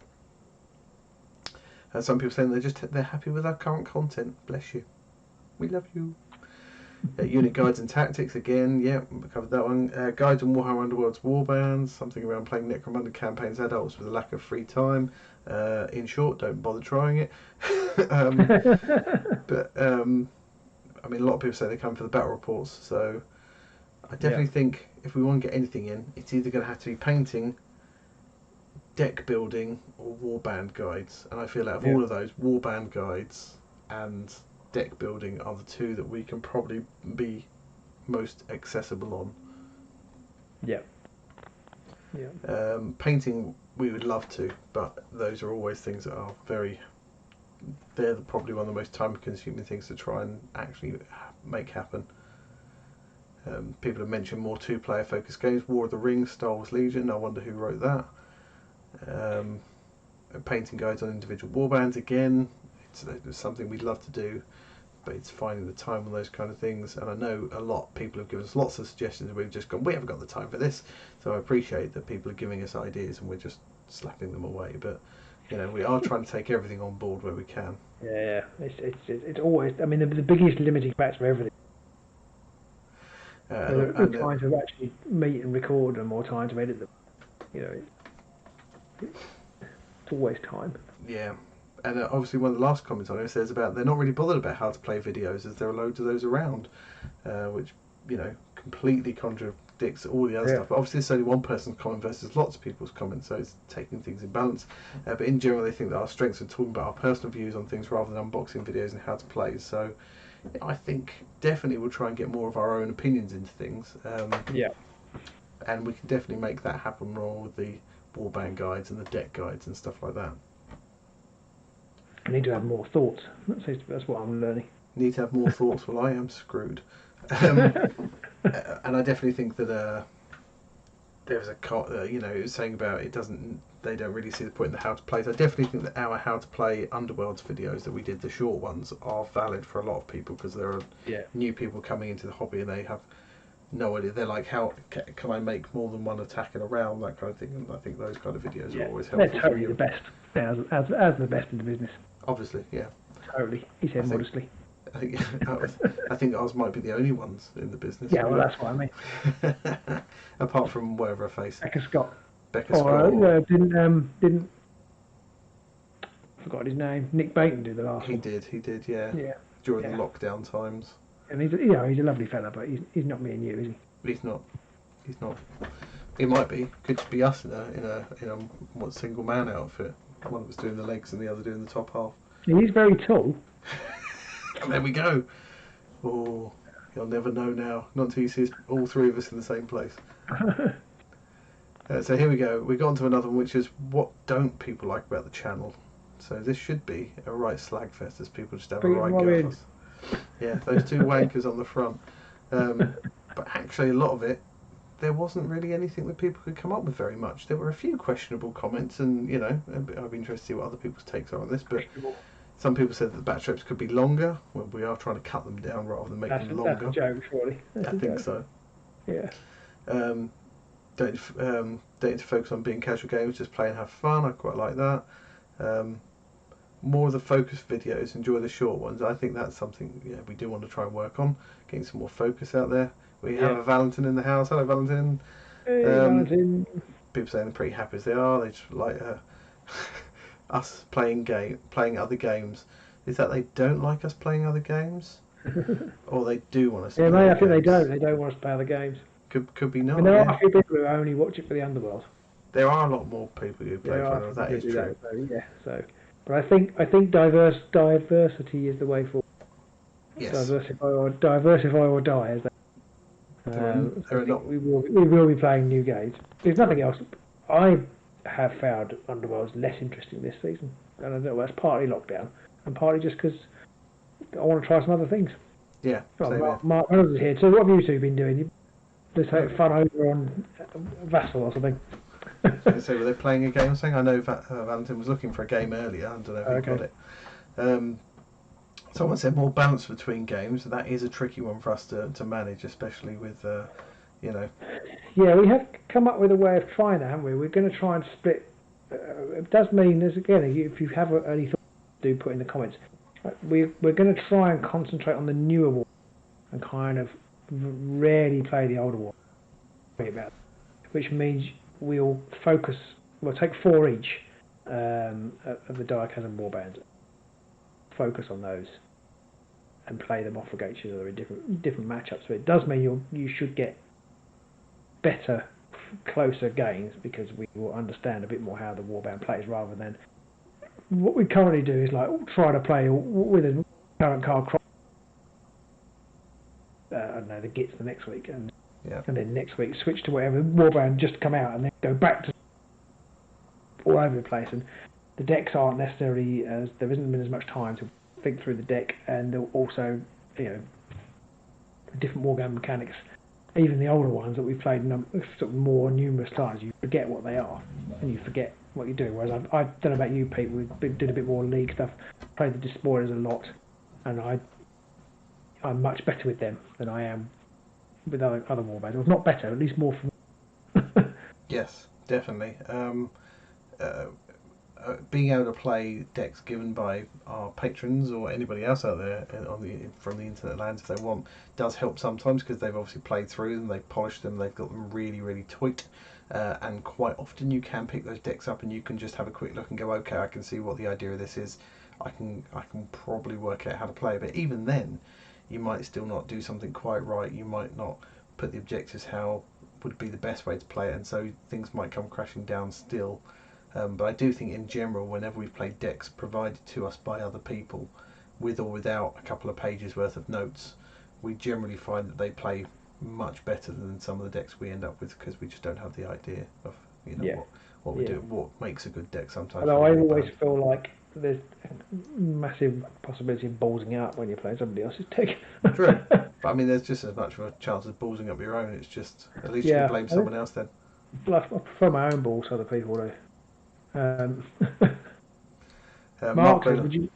Some people saying they're happy with our current content. Bless you. We love you. Unit guides and tactics again. Yeah, we covered that one. Guides on Warhammer Underworld's warbands. Something around playing Necromunda campaigns adults with a lack of free time. In short, don't bother trying it. But I mean, a lot of people say they come for the battle reports. So I definitely think if we want to get anything in, it's either going to have to be painting, deck building, or warband guides. And I feel out of all of those, warband guides and deck building are the two that we can probably be most accessible on. Painting we would love to, but those are always things that are they're probably one of the most time consuming things to try and actually make happen. People have mentioned more 2-player focused games. War of the Rings, Star Wars Legion, I wonder who wrote that. Painting guides on individual warbands, again, it's something we'd love to do, but it's finding the time on those kind of things. And I know a lot of people have given us lots of suggestions, and we've just gone, we haven't got the time for this. So I appreciate that people are giving us ideas and we're just slapping them away, but we are trying to take everything on board where we can. It's always, I mean, the biggest limiting factor for everything. We're trying to actually meet and record them, or trying to edit them. It's always time. Yeah. And obviously one of the last comments on it says about they're not really bothered about how to play videos, as there are loads of those around, which completely contradicts all the other stuff. But obviously it's only one person's comment versus lots of people's comments, so it's taking things in balance. But in general they think that our strengths are talking about our personal views on things rather than unboxing videos and how to play. So I think definitely we'll try and get more of our own opinions into things. And we can definitely make that happen more with the warband guides and the deck guides and stuff like that. I need to have more thoughts. That's what I'm learning. Need to have more thoughts. Well, I am screwed. And I definitely think that there was it was saying about they don't really see the point in the how to plays. I definitely think that our how to play Underworlds videos that we did, the short ones, are valid for a lot of people, because there are new people coming into the hobby and they have no idea. They're like, how can I make more than one attack in a round, that kind of thing. And I think those kind of videos are always helpful. They're totally the best, as the best in the business. Obviously, yeah. Totally, he said modestly. I think ours might be the only ones in the business. Yeah, well, that's what I mean. Apart from whatever I face. Becca Scott. Didn't forgot his name. Nick Baton did the last one. He did, yeah. During the lockdown times. And he's a lovely fella, but he's not me and you, is he? He's not. He might be. Could just be us in a single man outfit. One of us doing the legs and the other doing the top half. He's very tall. And there we go. Oh, you'll never know now. Not until you see all three of us in the same place. So here we go. We got on to another one, which is what don't people like about the channel. So this should be a right slag fest, as people just have a right go at us. Yeah, those two wankers on the front. But actually, a lot of it, there wasn't really anything that people could come up with very much. There were a few questionable comments, and I'd be interested to see what other people's takes are on this. But some people said that the backstrips could be longer. Well, we are trying to cut them down rather than make them longer. That's a joke, surely. I think so. Yeah. Don't to focus on being casual games, just play and have fun. I quite like that. More of the focused videos, enjoy the short ones. I think that's something we do want to try and work on, getting some more focus out there. We have a Valentin in the house. Hello, Valentin. Hey, Valentin. People saying they're pretty happy as they are. They just like us playing other games. Is that they don't like us playing other games, or they do want us? I think they don't. They don't want us to play other games. Could be not. And there are a few people who only watch it for the Underworld. There are a lot more people who play for it. That is true. But I think diversity is the way forward. Yes. Diversify or die, as we will be playing new games. There's nothing else. I have found Underworld's less interesting this season, and I don't know, that's partly lockdown and partly just because I want to try some other things. Yeah. Mark Reynolds is here. So what have you two been doing? Let's have fun over on Vassal or something. So were they playing a game or something? I know Valentin was looking for a game earlier. I don't know if he got it. Someone said more balance between games. That is a tricky one for us to manage, especially with, Yeah, we have come up with a way of trying that, haven't we? We're going to try and split. It does mean, if you have any thoughts, do put in the comments. We're going to try and concentrate on the newer war and kind of rarely play the older war. Which means we'll take 4 each of the Chasm warbands, focus on those, and play them off against each other in different matchups. So it does mean you should get better, closer games because we will understand a bit more how the warband plays rather than what we currently do is like try to play with a current card crop. I don't know, the Gits the next week and then next week switch to whatever warband just come out and then go back to all over the place, and the decks aren't necessarily there hasn't been as much time to think through the deck, and also different wargame mechanics. Even the older ones that we've played sort of more numerous times, you forget what they are and you forget what you're doing. Whereas I don't know about you, Pete, we did a bit more league stuff, played the Despoilers a lot, and I'm much better with them than I am with other warbands. Well, not better, at least more. Yes, definitely. Being able to play decks given by our patrons or anybody else out there from the internet lands if they want does help sometimes, because they've obviously played through them, they've polished them, they've got them really, really tweaked, and quite often you can pick those decks up and you can just have a quick look and go, okay, I can see what the idea of this is. I can probably work out how to play. But even then, you might still not do something quite right. You might not put the objectives how would be the best way to play it, and so things might come crashing down still. But I do think in general, whenever we've played decks provided to us by other people, with or without a couple of pages worth of notes, we generally find that they play much better than some of the decks we end up with, because we just don't have the idea of what we do, what makes a good deck sometimes. Although I always feel like there's a massive possibility of ballsing out when you're playing somebody else's deck. True. But I mean, there's just as much of a chance of ballsing up your own. It's just, at least you can blame someone else then. I prefer my own balls to other people do. Mark, would you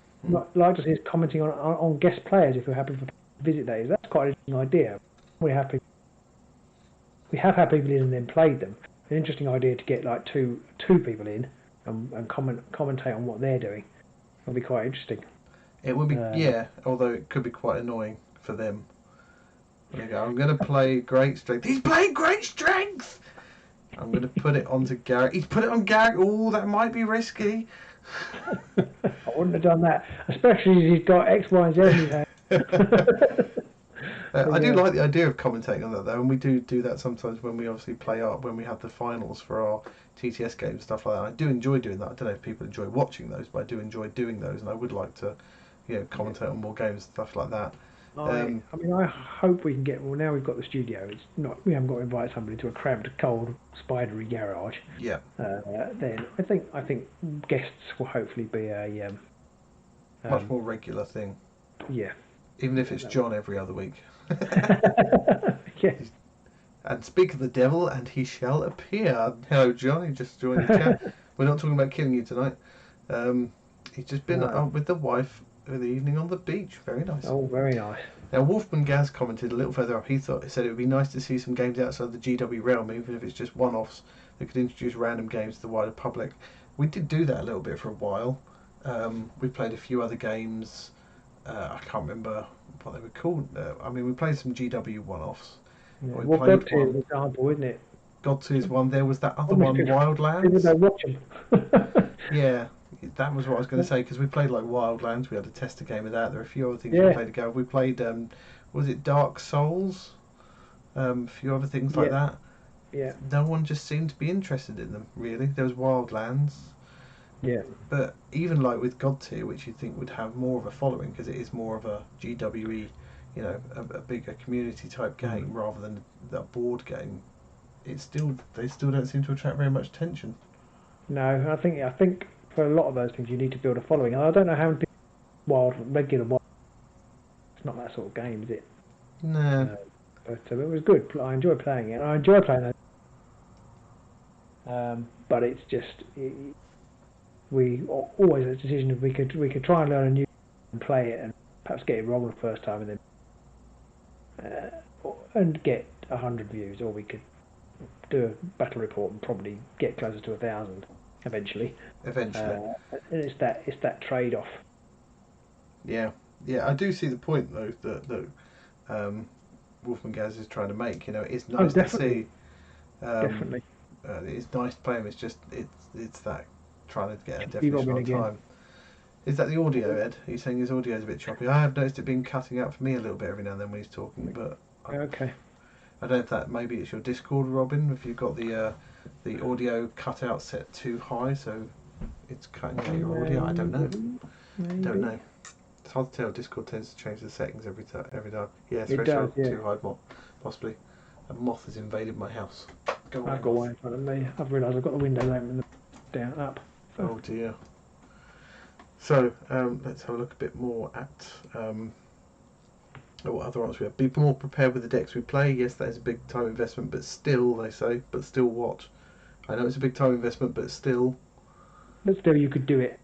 like to see us commenting on guest players if we're happy to visit days? That's quite an interesting idea. We have had people in and then played them. An interesting idea to get like two people in and commentate on what they're doing. It'll be quite interesting. It would be, although it could be quite annoying for them. There you go. I'm going to play Great Strength. He's playing Great Strength! I'm going to put it onto Garrick. He's put it on Garrick. Oh, that might be risky. I wouldn't have done that, especially if he's got X, Y, and Z in his hand. I do like the idea of commentating on that, though, and we do that sometimes when we obviously play up, when we have the finals for our TTS games and stuff like that. I do enjoy doing that. I don't know if people enjoy watching those, but I do enjoy doing those, and I would like to, commentate on more games and stuff like that. I hope we can get. Well, now we've got the studio. It's not. We haven't got to invite somebody to a cramped, cold, spidery garage. Yeah. Then I think guests will hopefully be a much more regular thing. Yeah. Even if it's John every other week. Yeah. And speak of the devil, and he shall appear. Hello, John. He just joined the chat. We're not talking about killing you tonight. He's just been with the wife for the evening on the beach. Very nice. Oh, very nice. Now, Wolfman Gaz commented a little further up. He said it would be nice to see some games outside the GW realm, even if it's just one-offs that could introduce random games to the wider public. We did do that a little bit for a while. We played a few other games. I can't remember what they were called. We played some GW one-offs. Yeah. Well, God Tier is an example, isn't it? God Tier is one. There was that other one, Wildlands. People don't watch them. Yeah, that was what I was going to say, because we played like Wildlands. We had to test a game of that. There are a few other things we played together. We played, was it Dark Souls? A few other things like that. Yeah. No one just seemed to be interested in them, really. There was Wildlands. Yeah. But even like with God Tier, which you'd think would have more of a following, because it is more of a GWE, a bigger community type game rather than a board game. They still don't seem to attract very much attention. No, I think for a lot of those things you need to build a following, and I don't know how many regular wild. It's not that sort of game, is it? No. But it was good. I enjoyed playing it. I enjoy playing that. But it's just we always had a decision if we could try and learn a new and play it and perhaps get it wrong the first time and then and get 100 views, or we could do a battle report and probably get closer to 1,000 eventually. And it's that trade-off Yeah, yeah, I do see the point though that Wolfman Gaz is trying to make. You know, it's Oh, nice to definitely, see. Um, definitely. it's nice to play him. It's just it's that trying to get a Be definition Robin on again. time. Is that the audio, Ed? Are you saying his audio is a bit choppy? I have noticed it being cutting out for me a little bit every now and then when he's talking, but Okay. I don't know if that maybe it's your Discord, Robin. If you've got the audio cutout set too high, so it's cutting out your audio. I don't know. Maybe. Don't know. It's hard to tell. Discord tends to change the settings every time. Yeah, It does. threshold Yeah. too high, possibly. A moth has invaded my house. Go away, I've got moth. one in front of me. I've realised I've got the windows open and the down up. So. Oh dear. So let's have a look a bit more at what other options we have. Be more prepared with the decks we play. Yes, that is a big time investment, but still, they say, but still what? I know it's a big time investment, but still, But still, you could do it.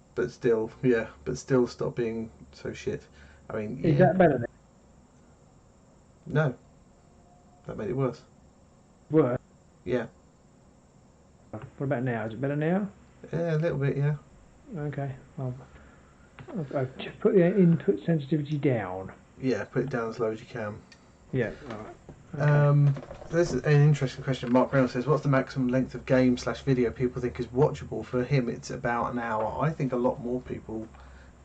yeah, but still stop being so shit. I mean, Is yeah, that better than no, that made it worse. worse? Yeah, What about now? Is it better now? yeah, a little bit, yeah. Okay. Well, I've just put the input sensitivity down. Yeah, put it down as low as you can. Yeah. All right. Okay. This is an interesting question. Mark Brown says, what's the maximum length of game/video people think is watchable? For him, it's about an hour. I think a lot more people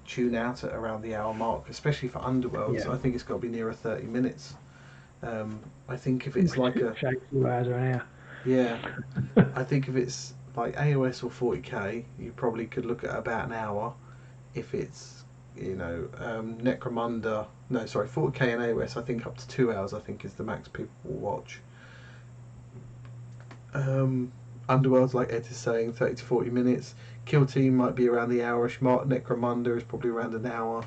tune out at around the hour mark, especially for Underworlds. Yeah. I think it's got to be nearer 30 minutes. I think if it's like a... Shake 2 hours or an hour. Yeah. I think if it's like AOS or 40k, you probably could look at about an hour. If it's, Necromunda... No, sorry, 40k and AOS, I think up to 2 hours, I think, is the max people will watch. Underworld's, like Ed is saying, 30 to 40 minutes. Kill Team might be around the hourish mark. Necromunda is probably around an hour.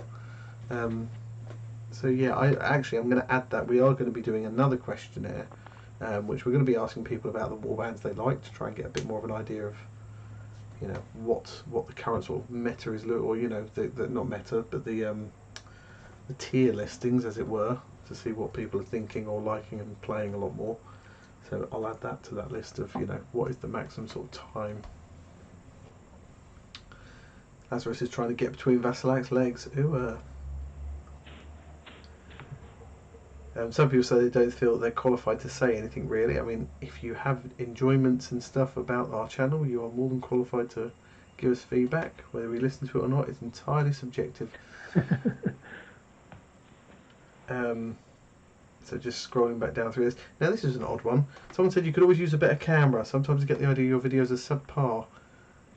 So yeah, I'm going to add that. We are going to be doing another questionnaire, which we're going to be asking people about the warbands they like to try and get a bit more of an idea of, what the current sort of meta is, or the not meta, but the tier listings, as it were, to see what people are thinking or liking and playing a lot more. So I'll add that to that list of, what is the maximum sort of time. Lazarus is trying to get between Vasilak's legs. Ooh. Some people say they don't feel they're qualified to say anything really. I mean, if you have enjoyments and stuff about our channel, you are more than qualified to give us feedback. Whether we listen to it or not is entirely subjective. So just scrolling back down through this. Now this is an odd one. Someone said you could always use a better camera. Sometimes you get the idea your videos are subpar.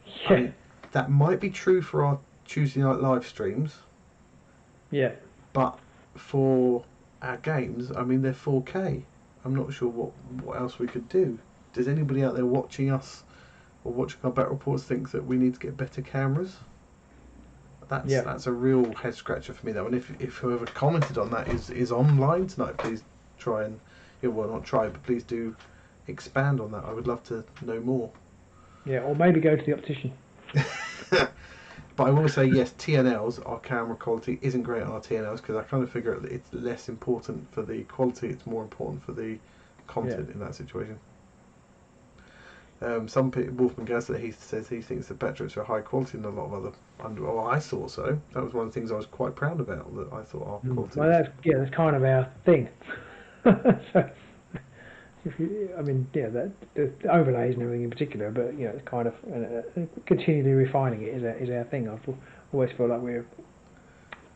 Yeah. I mean, that might be true for our Tuesday night live streams. Yeah. But for our games, I mean, they're 4K. I'm not sure what else we could do. Does anybody out there watching us or watching our battle reports think that we need to get better cameras? That's a real head scratcher for me, though. And if whoever commented on that is online tonight, please try and, well, not try, but please do expand on that. I would love to know more. Yeah, or maybe go to the optician. But I will say, yes, TNLs, our camera quality isn't great on our TNLs, because I kind of figure that it's less important for the quality, it's more important for the content in that situation. Some people, Wolfman Gazler, he says he thinks the Betrips are high quality than a lot of other Well, I thought so. That was one of the things I was quite proud about, that I thought our quality Well, that's kind of our thing. So, the overlays and everything in particular, but it's kind of continually refining it is our thing. I always feel like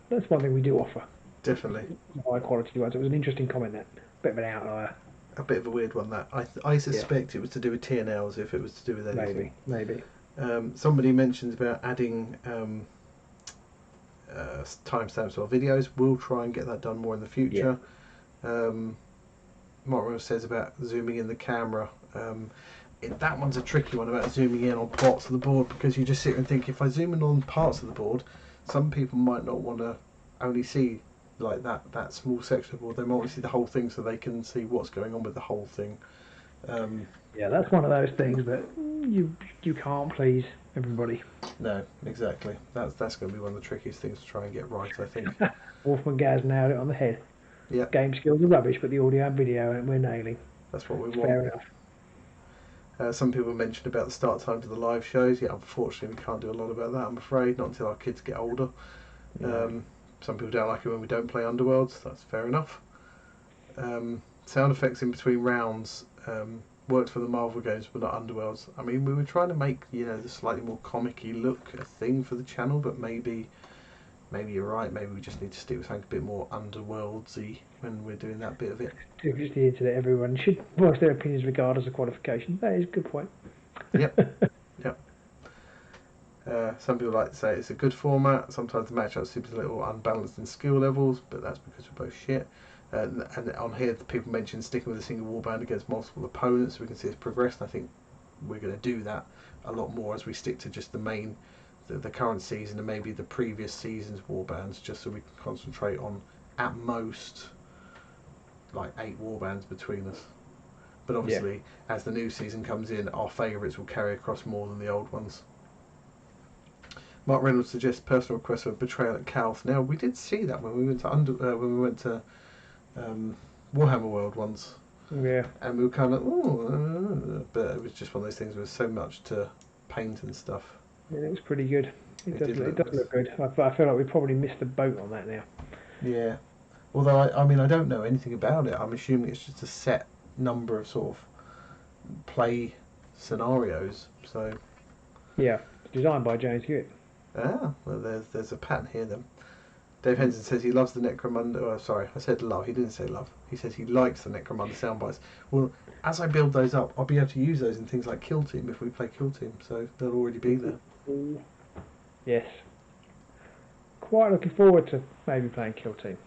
that's one thing we do offer. Definitely. High quality ones. It was an interesting comment, that bit of an outlier. A bit of a weird one, that. I suspect it was to do with TNLs, if it was to do with anything. Maybe. Somebody mentioned about adding timestamps to our videos. We'll try and get that done more in the future. Mark Rose says about zooming in the camera. That one's a tricky one, about zooming in on parts of the board, because you just sit and think, if I zoom in on parts of the board, some people might not want to only see like that small section of the board. They might want to see the whole thing, so they can see what's going on with the whole thing. That's one of those things that you can't please everybody. No, exactly. That's going to be one of the trickiest things to try and get right, I think. Wolfman Gaz nailed it on the head. Yeah. Game skills are rubbish, but the audio and video we're nailing. That's what we want. Fair enough. Some people mentioned about the start time to the live shows. Yeah, unfortunately we can't do a lot about that, I'm afraid, not until our kids get older. Some people don't like it when we don't play Underworlds. That's fair enough. Sound effects in between rounds worked for the Marvel games, but not Underworlds. I mean, we were trying to make the slightly more comic-y look a thing for the channel, but maybe you're right. Maybe we just need to stick with something a bit more Underworldsy when we're doing that bit of it. If it's the internet, everyone should voice their opinions regardless of qualification. That is a good point. Yep. Some people like to say it's a good format. Sometimes the matchup seems a little unbalanced in skill levels, but that's because we're both shit. And on here, the people mentioned sticking with a single warband against multiple opponents, so we can see it's progressed. And I think we're going to do that a lot more as we stick to just the current season and maybe the previous season's warbands, just so we can concentrate on at most like 8 warbands between us. But obviously, as the new season comes in, our favourites will carry across more than the old ones. Mark Reynolds suggests personal request for Betrayal at Calth. Now, we did see that when we went to Warhammer World once. Yeah. And we were kind of but it was just one of those things with so much to paint and stuff. Yeah, it was pretty good. It does look good. I feel like we probably missed the boat on that now. Yeah. Although, I mean, I don't know anything about it. I'm assuming it's just a set number of sort of play scenarios. So. Yeah. Designed by James Hewitt. Ah, well, there's a pattern here then. Dave Henson says he loves the Necromunda. Oh, sorry, I said love. He didn't say love. He says he likes the Necromunda soundbites. Well, as I build those up, I'll be able to use those in things like Kill Team if we play Kill Team, so they'll already be there. Yes. Quite looking forward to maybe playing Kill Team.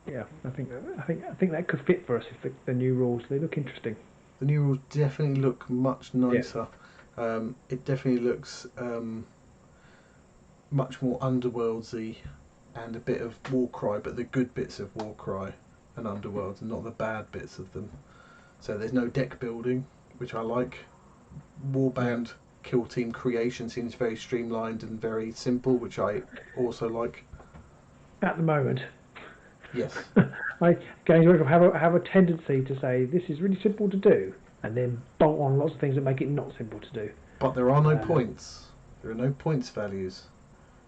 Yeah, I think that could fit for us if the new rules, they look interesting. The new rules definitely look much nicer. Yeah. It definitely looks much more Underworldsy and a bit of Warcry, but the good bits of Warcry and Underworlds and not the bad bits of them. So there's no deck building, which I like. Warband Kill Team creation seems very streamlined and very simple, which I also like. At the moment. Yes. Games Workshop have a tendency to say this is really simple to do, and then bolt on lots of things that make it not simple to do. But there are no points. There are no points values.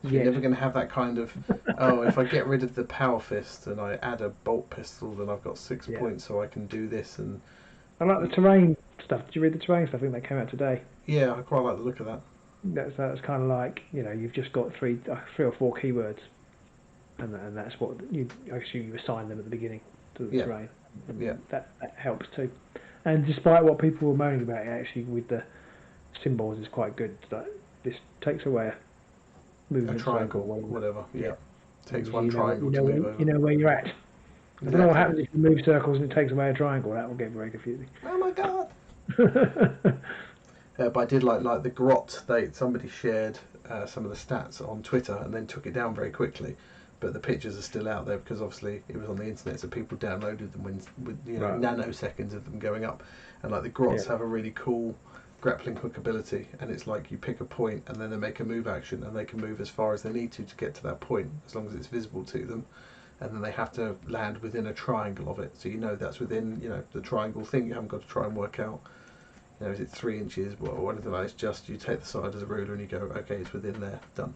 You're never going to have that kind of, if I get rid of the Power Fist and I add a Bolt Pistol, then I've got 6 points, so I can do this. And I like the terrain stuff. Did you read the terrain stuff? I think that came out today. Yeah, I quite like the look of that. That's kind of like, you've just got three or four keywords, and that's what you assign them at the beginning to the terrain. And that helps too. And despite what people were moaning about, actually with the symbols is quite good. Like, this takes away a triangle, whatever. Yeah. Takes one triangle to move over. You know where you're at. I don't know what happens if you move circles and it takes away a triangle. That will get very confusing. Oh my god! But I did like the grot. Somebody shared some of the stats on Twitter and then took it down very quickly. But the pictures are still out there because obviously it was on the internet, so people downloaded them with nanoseconds of them going up. And like the grots have a really cool grappling hook ability, and it's like you pick a point and then they make a move action, and they can move as far as they need to get to that point as long as it's visible to them, and then they have to land within a triangle of it, so that's within the triangle thing. You haven't got to try and work out is it 3 inches or anything like that. It's just you take the side as a ruler and you go, okay, it's within there, done.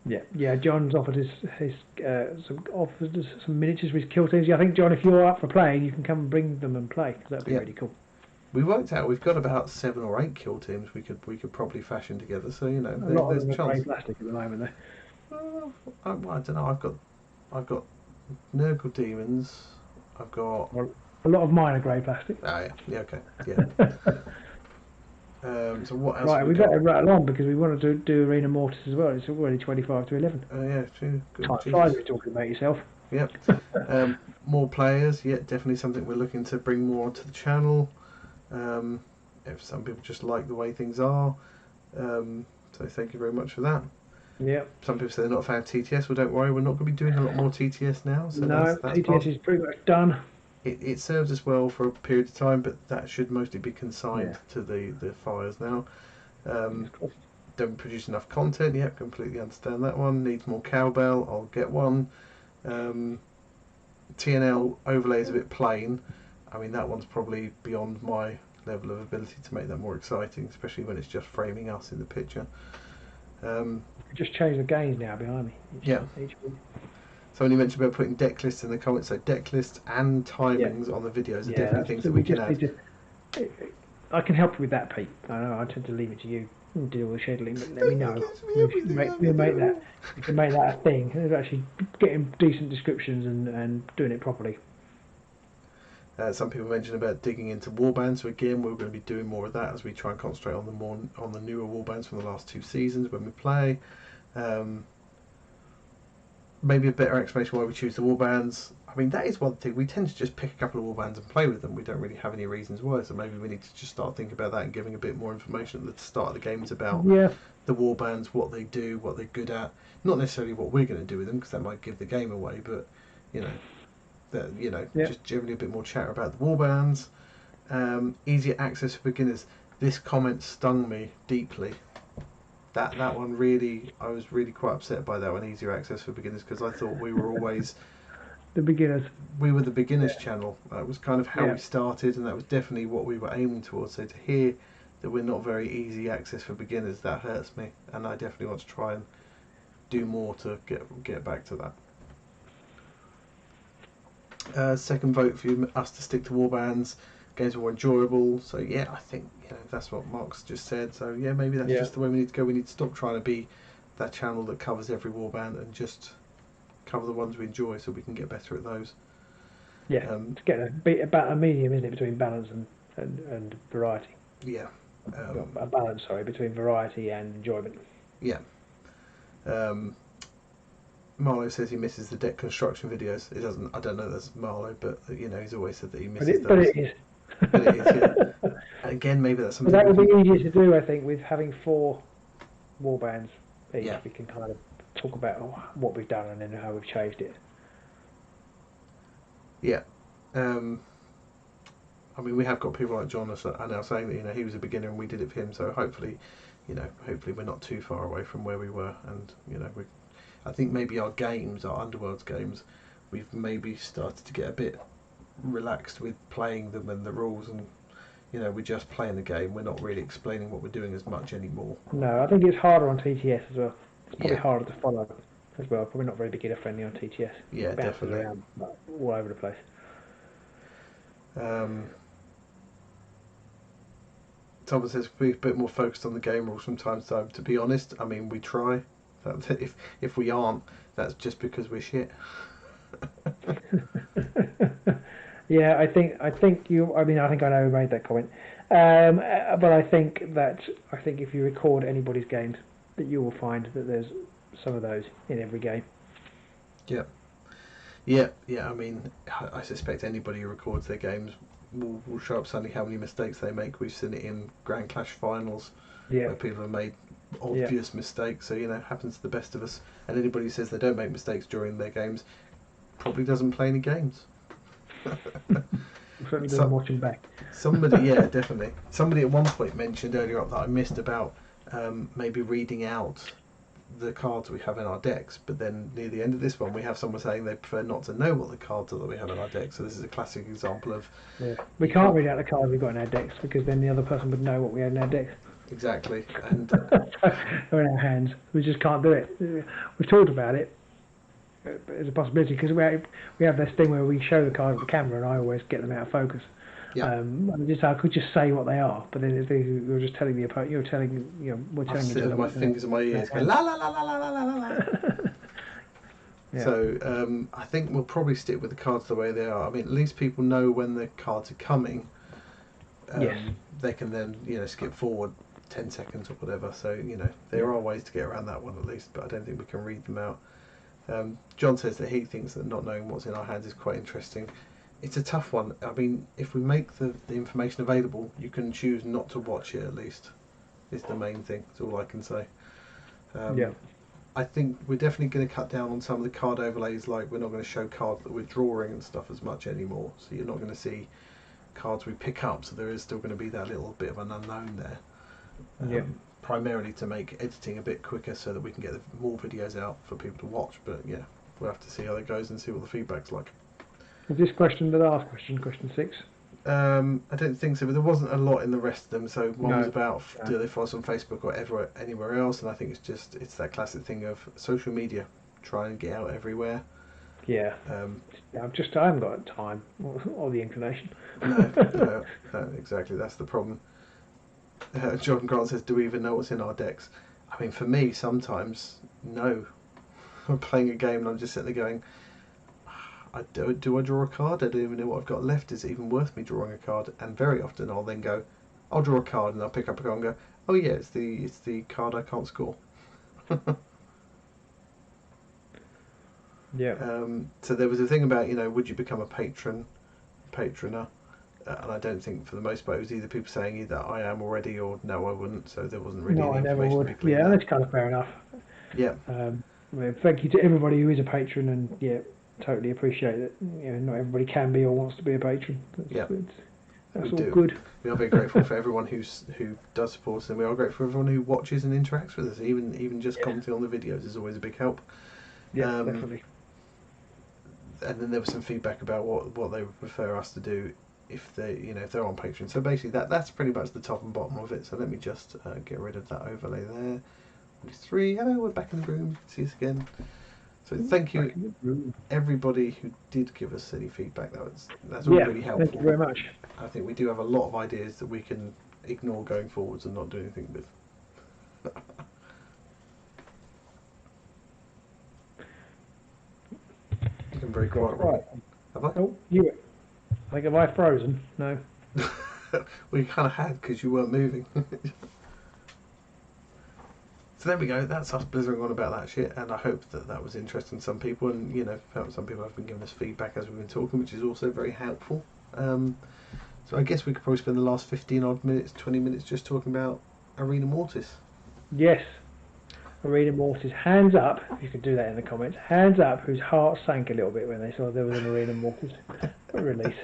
Yeah. John's offered some miniatures with Kill Teams. I think, John, if you're up for playing, you can come and bring them and play, because that'd be really cool. We worked out we've got about 7 or 8 Kill Teams we could probably fashion together. So a lot of them are grey plastic at the moment, though. I don't know. I've got Nurgle Demons. I've got a lot of mine are grey plastic. Ah yeah okay yeah. So what else? Right, we've got to rattle on because we wanted to do Arena Mortis as well. It's already 25 to 11. Oh yeah, true. Time flies when you're talking about yourself. Yep. More players. Yeah, definitely something we're looking to bring more to the channel. If some people just like the way things are, so thank you very much for that. Yeah. Some people say they're not a fan of TTS. Well, don't worry, we're not going to be doing a lot more TTS now. So no, that's TTS is pretty much done. It serves us well for a period of time, but that should mostly be consigned to the fires now. Don't produce enough content. Yep, completely understand that one. Needs more cowbell. I'll get one. TNL overlay is a bit plain. I mean, that one's probably beyond my level of ability to make that more exciting, especially when it's just framing us in the picture. Just change the games now behind me. Yeah. Each week. Somebody mentioned about putting deck lists in the comments, so deck lists and Yeah. timings on the videos are Yeah, definitely that's, things so that we we can just add. need to. I can help you with that, Pete. I know I tend to leave it to you and deal with scheduling, but let me know. Gives me We everything make, having we'll to do make it that. all. We can make that a thing. It's actually getting decent descriptions and doing it properly. Some people mentioned about digging into warbands, so again we're going to be doing more of that as we try and concentrate on the newer warbands from the last 2 seasons when we play. Maybe a better explanation why we choose the warbands. I mean, that is one thing. We tend to just pick a couple of warbands and play with them. We don't really have any reasons why, so maybe we need to just start thinking about that and giving a bit more information at the start of the games about Yeah, the warbands, what they do, what they're good at. Not necessarily what we're going to do with them, because that might give the game away, but you know, yeah. just generally a bit more chatter about the warbands. Easier access for beginners. This comment stung me deeply. That one really, I was really quite upset by that one. Easier access for beginners, because I thought we were always The beginners. we were the beginners Yeah. channel. That was kind of how Yeah. we started, and that was definitely what we were aiming towards. So to hear that we're not very easy access for beginners, that hurts me, and I definitely want to try and do more to get back to that. Second vote for us to stick to warbands. Games are more enjoyable. So yeah, I think that's what Mark's just said. So yeah, maybe that's just the way we need to go. We need to stop trying to be that channel that covers every warband and just cover the ones we enjoy, so we can get better at those. Yeah. To get about a medium, isn't it, between balance and variety. Yeah. A balance, sorry, between variety and enjoyment. Yeah. Marlo says he misses the deck construction videos. It doesn't. I don't know that's Marlo, but he's always said that he misses those. But it is. But it is, yeah. And again, maybe that's something. But that would be easier to do, I think, with having 4 warbands each. Yeah. We can kind of talk about what we've done and then how we've changed it. Yeah. I mean, we have got people like John are now saying that he was a beginner and we did it for him. So hopefully we're not too far away from where we were, and I think maybe our games, our Underworlds games, we've maybe started to get a bit relaxed with playing them and the rules, and we're just playing the game. We're not really explaining what we're doing as much anymore. No, I think it's harder on TTS as well. It's probably Yeah. harder to follow as well. Probably not very beginner friendly on TTS. Yeah, Bounces definitely. around all over the place. Thomas says we're a bit more focused on the game rules from time to time. To be honest, I mean, we try. If we aren't, that's just because we're shit. Yeah, I think you. I mean, I think I know who made that comment. But I think if you record anybody's games, that you will find that there's some of those in every game. Yeah. I mean, I suspect anybody who records their games will show up suddenly how many mistakes they make. We've seen it in Grand Clash finals Yeah. where people have made obvious mistakes. So happens to the best of us. And anybody who says they don't make mistakes during their games probably doesn't play any games. Certainly doesn't watch them back. Somebody, yeah, definitely. Somebody at one point mentioned earlier up that I missed about maybe reading out the cards we have in our decks, but then near the end of this one we have someone saying they prefer not to know what the cards are that we have in our decks. So this is a classic example of we can't read out the cards we've got in our decks, because then the other person would know what we had in our decks. Exactly. And or in our hands. We just can't do it. We've talked about it as a possibility, because we have this thing where we show the card with the camera and I always get them out of focus. Yeah. I could just say what they are, but then you're just telling the opponent. We're telling each other. My fingers in my ears, go la la la la la la la la. Yeah. So I think we'll probably stick with the cards the way they are. I mean, at least people know when the cards are coming. Yes. They can then skip forward 10 seconds or whatever. So there are ways to get around that one at least, but I don't think we can read them out. John says that he thinks that not knowing what's in our hands is quite interesting. It's a tough one. I mean, if we make the information available, you can choose not to watch it at least. Is the main thing. That's all I can say. I think we're definitely going to cut down on some of the card overlays, like we're not going to show cards that we're drawing and stuff as much anymore. So you're not going to see cards we pick up, so there is still going to be that little bit of an unknown there. Primarily to make editing a bit quicker so that we can get more videos out for people to watch. But yeah, we'll have to see how that goes and see what the feedback's like. Is this question the last question, question 6? I don't think so, but there wasn't a lot in the rest of them. So one was No. about do they follow us on Facebook or ever anywhere else, and I think it's that classic thing of social media, try and get out everywhere. Yeah. Um, I haven't got time or the inclination. no, exactly. That's the problem. John Grant says, "Do we even know what's in our decks?" I mean, for me, sometimes no. I'm playing a game and I'm just sitting there going, do I draw a card? I don't even know what I've got left. Is it even worth me drawing a card? And very often I'll then go, I'll draw a card, and I'll pick up a card and go, oh yeah, it's the card I can't score. Yeah. So there was a thing about, would you become a patroner? And I don't think for the most part it was either people saying either I am already or no I wouldn't. So there wasn't really No, any I never information would. to be cleared Yeah, out. that's kind of fair enough. Yeah. Well, thank you to everybody who is a patron, and yeah, totally appreciate it. Not everybody can be or wants to be a patron. That's all do. good. We are very grateful for everyone who does support us, and we are grateful for everyone who watches and interacts with us. Even just commenting on the videos is always a big help. Yeah, definitely. And then there was some feedback about what they would prefer us to do if they're on Patreon. So basically that's pretty much the top and bottom of it. So let me just get rid of that overlay there. 3. Hello, we're back in the room. See us again. So thank you everybody who did give us any feedback. That's all really helpful. Thank you very much. I think we do have a lot of ideas that we can ignore going forwards and not do anything with. I'm very quiet. Right. Have I? Oh, you. Have I frozen? No. Well, you kind of had because you weren't moving. So there we go. That's us blizzering on about that shit, and I hope that was interesting to some people, and some people have been giving us feedback as we've been talking, which is also very helpful. So I guess we could probably spend the last 15 odd minutes, 20 minutes just talking about Arena Mortis. Yes. Arena Mortis. Hands up, if you could do that in the comments. Hands up whose heart sank a little bit when they saw there was an Arena Mortis release.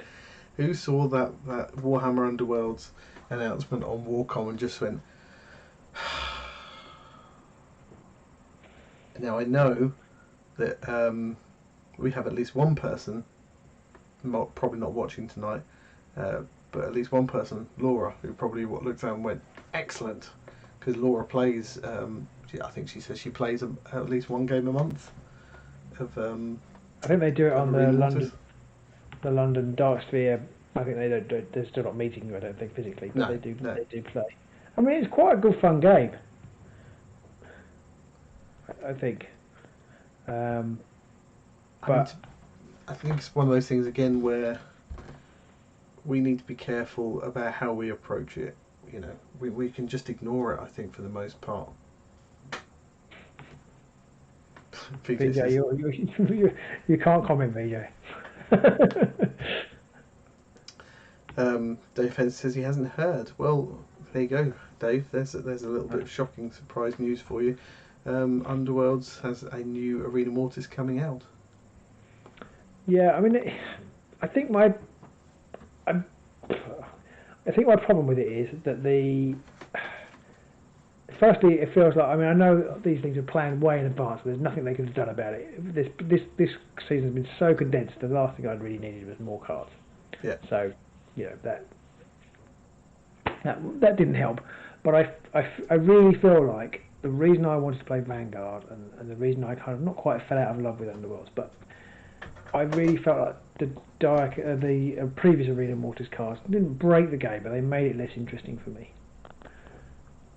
Who saw that Warhammer Underworlds announcement on Warcom and just went... Now I know that we have at least one person, probably not watching tonight, but at least one person, Laura, who probably looked at and went, excellent, because Laura plays, I think she says she plays at least one game a month. I think they do it on the London Dark Sphere. I think they don't. They're still not meeting you, I don't think, physically, but they do play. I mean, it's quite a good fun game, I think. But I think it's one of those things again where we need to be careful about how we approach it. We can just ignore it, I think, for the most part. VJ, you can't comment, VJ. Dave Hens says he hasn't heard. Well, there you go, Dave. There's a little bit of shocking surprise news for you. Underworlds has a new Arena Mortis coming out. Yeah, I mean, I think my problem with it is that firstly, it feels like, I know these things are planned way in advance, but there's nothing they could have done about it. This season's been so condensed, the last thing I'd really needed was more cards. Yeah. So, that didn't help. But I really feel like the reason I wanted to play Vanguard and the reason I kind of not quite fell out of love with Underworlds, but I really felt like the previous Arena Mortis cards didn't break the game, but they made it less interesting for me.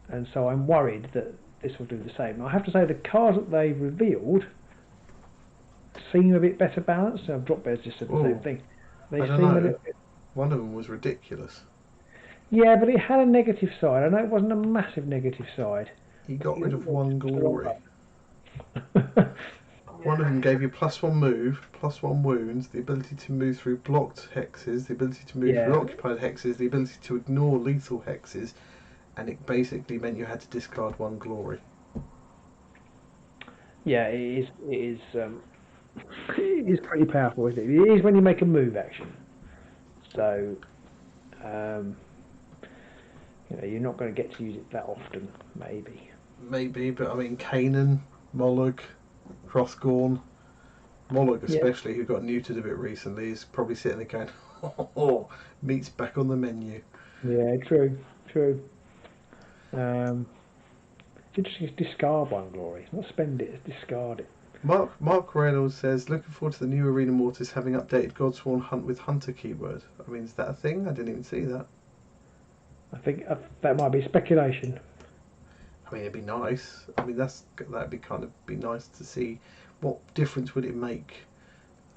And so I'm worried that this will do the same. Now, I have to say the cards that they revealed seem a bit better balanced. Drop Bears just said the same thing. They seem a little bit. One of them was ridiculous. Yeah, but it had a negative side. I know it wasn't a massive negative side. He got rid of one glory. One of them gave you +1 move, +1 wounds, the ability to move through blocked hexes, the ability to move through occupied hexes, the ability to ignore lethal hexes, and it basically meant you had to discard 1 glory. Yeah, it is pretty powerful, isn't it? It is when you make a move action. So, you're not going to get to use it that often, maybe. Maybe, but I mean, Kanan, Mollog, Hrothgorn, Mollog especially, who got neutered a bit recently, is probably sitting there going, Meat's back on the menu. Yeah, true, true. It's interesting. It's discard one glory. It's not spend it. It's discard it. Mark Reynolds says, looking forward to the new Arena Mortis having updated Godsworn Hunt with Hunter keyword. I mean, is that a thing? I didn't even see that. I think that might be speculation. I mean, it'd be nice. I mean, that'd be kind of be nice to see. What difference would it make?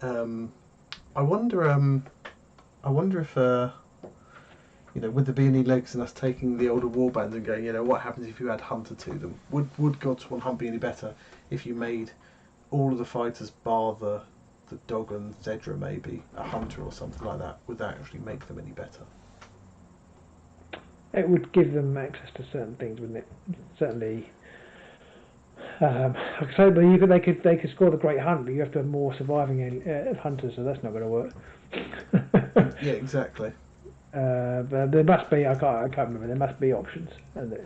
I wonder. I wonder if would there be any legs in us taking the older warbands and going, what happens if you add Hunter to them? Would Godsworn Hunt be any better if you made all of the fighters bar the dog and Zedra maybe a Hunter or something like that? Would that actually make them any better? It would give them access to certain things, wouldn't it? Certainly. So, but they could score the Great Hunt, but you have to have more surviving hunters, so that's not going to work. Yeah, exactly. But there must be. I can't remember. There must be options. But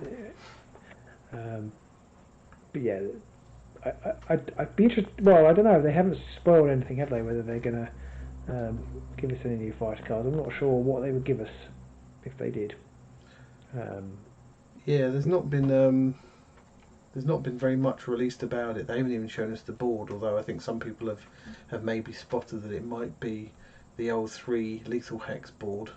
yeah, I'd be interested. Well, I don't know. They haven't spoiled anything, have they? Whether they're going to give us any new fighter cards. I'm not sure what they would give us if they did. Yeah, there's not been very much released about it. They haven't even shown us the board, although I think some people have maybe spotted that it might be the old 3 Lethal Hex board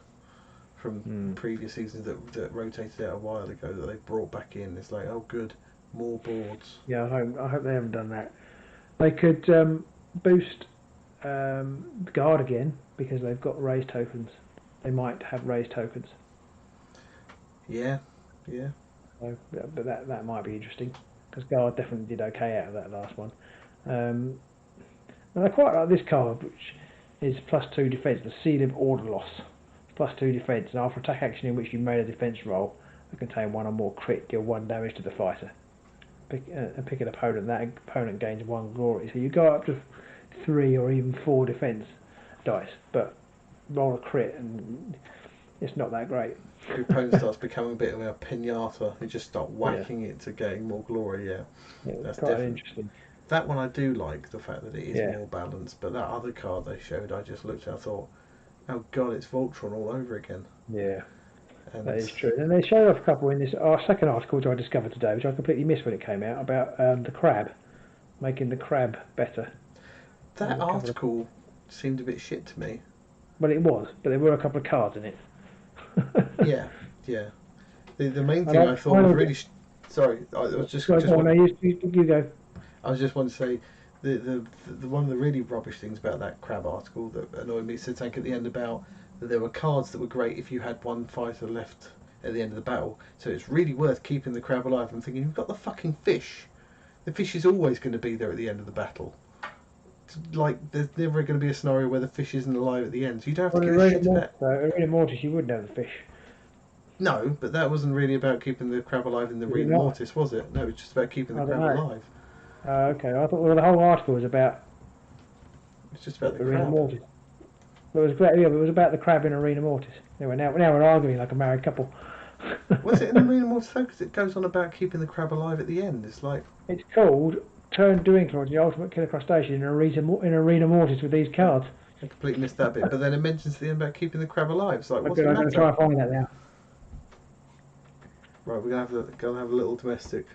from previous seasons that rotated out a while ago that they brought back in. It's like, oh good, more boards. Yeah, I hope they haven't done that. They could boost guard again because they've got raised tokens. They might have raised tokens. Yeah. So, but that might be interesting because guard definitely did okay out of that last one. And I quite like this card, which is +2 defense. The Seal of Order Loss, +2 defense, and after attack action in which you made a defense roll that contain 1 or more crit, deal 1 damage to the fighter. Pick an opponent. That opponent gains 1 glory. So you go up to 3 or even 4 defense dice, but roll a crit and it's not that great. Your opponent starts becoming a bit of a pinata. You just start whacking it to gain more glory. Yeah, that's quite interesting. That one I do like, the fact that it is more balanced. But that other card they showed, I just looked at, I thought, oh god, it's Voltron all over again. Yeah, and that is true. And they showed off a couple in this our second article, which I discovered today, which I completely missed when it came out, about the crab, making the crab better. That article seemed a bit shit to me. Well, it was, but there were a couple of cards in it. yeah. The main thing I thought was really. Sorry, I was just. You go. I was just wanting to say, the one of the really rubbish things about that crab article that annoyed me is at the end about that there were cards that were great if you had 1 fighter left at the end of the battle. So it's really worth keeping the crab alive. I'm thinking, you've got the fucking fish. The fish is always going to be there at the end of the battle. Like, there's never going to be a scenario where the fish isn't alive at the end, so you don't have to give a shit about that. Arena Mortis, you wouldn't have the fish. No, but that wasn't really about keeping the crab alive in the Arena Mortis, was it? No, it was just about keeping the crab alive. Okay, I thought the whole article was about. It's just about the Arena crab. Mortis. But it was great. Yeah, but it was about the crab in Arena Mortis. Anyway, now we're arguing like a married couple. Was it in Arena Mortis though? Because it goes on about keeping the crab alive at the end. It's like it's called Turn Doing Claw, the ultimate killer crustacean in Arena Mortis with these cards. I completely missed that bit, but then it mentions at the end about keeping the crab alive. It's like, what's the I'm matter? going to try and find that now. Right, we're going to have a little domestic.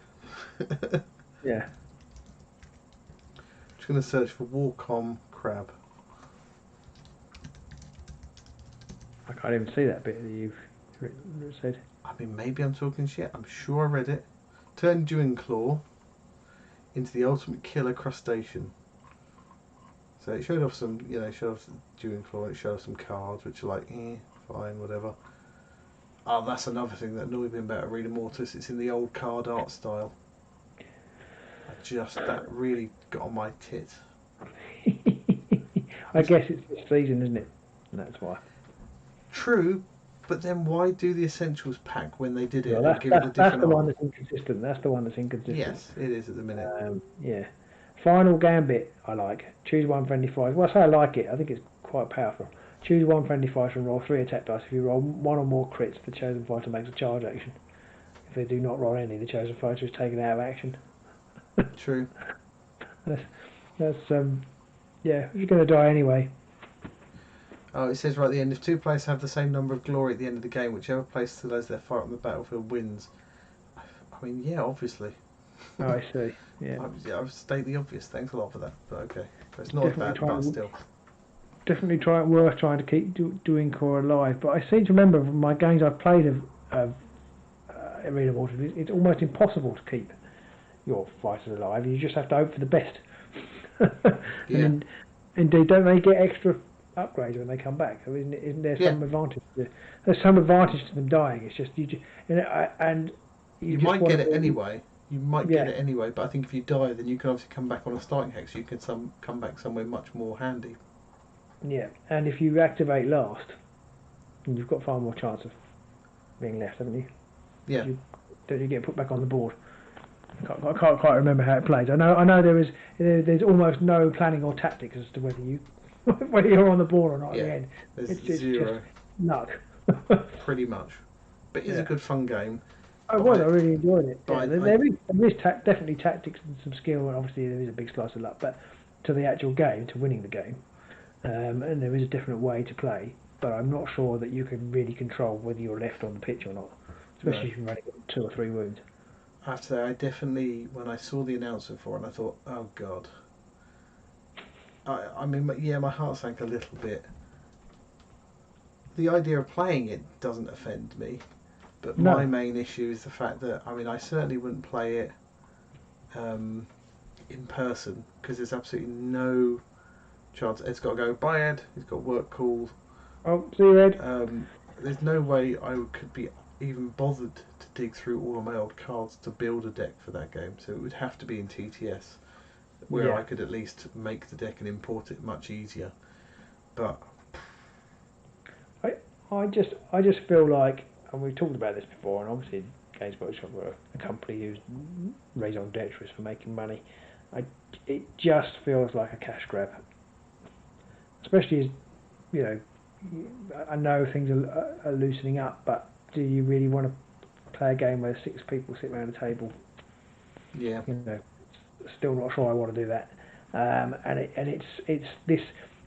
Yeah. Just going to search for Warcom crab. I can't even see that bit that you've said. I mean, maybe I'm talking shit. I'm sure I read it. Turn Dewing Claw into the ultimate killer crustacean. So it showed off some, showed off Dewing Claw. It showed off some cards, which are like, fine, whatever. Oh, that's another thing that annoyed me about Arena Mortis. It's in the old card art style. That really got on my tit. I guess it's this season, isn't it? And that's why. True, but then why do the Essentials pack when they did it? Well, that's the one that's inconsistent. That's the one that's inconsistent. Yes, it is at the minute. Yeah. Final Gambit, I like. Choose 1 friendly fight. Well, I say I like it. I think it's quite powerful. Choose 1 friendly fighter and roll 3 attack dice. If you roll 1 or more crits, the chosen fighter makes a charge action. If they do not roll any, the chosen fighter is taken out of action. True. That's yeah, you're going to die anyway. Oh, it says right at the end, if two players have the same number of glory at the end of the game, whichever player still has their fight on the battlefield wins. I mean, yeah, obviously. Oh, I see. Yeah. I've stated the obvious. Thanks a lot for that. But okay, so it's not as Definitely bad, but trying. still. Definitely worth trying to keep doing core alive. But I seem to remember from my games I've played of Arena Mortars, it's almost impossible to keep your fighters alive. You just have to hope for the best. Yeah. And indeed, don't they get extra upgrades when they come back? So isn't there some advantage? There's some advantage to them dying. It's just and you just might get it anyway. You might Yeah. get it anyway, but I think if you die, then you can obviously come back on a starting hex. You can come back somewhere much more handy. Yeah, and if you activate last, you've got far more chance of being left, haven't you? Yeah. Don't you get put back on the board? I can't quite remember how it plays. I know there's almost no planning or tactics as to whether you're on the board or not Yeah. at the end. There's zero. Just luck. Pretty much. But it's a good fun game. I really enjoyed it. Yeah, there is definitely tactics and some skill, and obviously there is a big slice of luck. But to the actual game, to winning the game, and there is a different way to play. But I'm not sure that you can really control whether you're left on the pitch or not, especially if you've only got 2 or 3 wounds. I have to say, I definitely, when I saw the announcement for it, I thought, oh god. I mean, yeah, my heart sank a little bit. The idea of playing it doesn't offend me, but my main issue is the fact that, I mean, I certainly wouldn't play it in person, because there's absolutely no chance. Ed's got to go, bye Ed, he's got work calls. Oh, see you, Ed. There's no way I could be even bothered to dig through all of my old cards to build a deck for that game, so it would have to be in TTS, where I could at least make the deck and import it much easier. But I just feel like, and we've talked about this before, and obviously Games Workshop were a company who's raison d'etre for making money. It just feels like a cash grab, especially as I know things are loosening up, but do you really want to play a game where 6 people sit around a table? Yeah. Still not sure I want to do that. And it's this.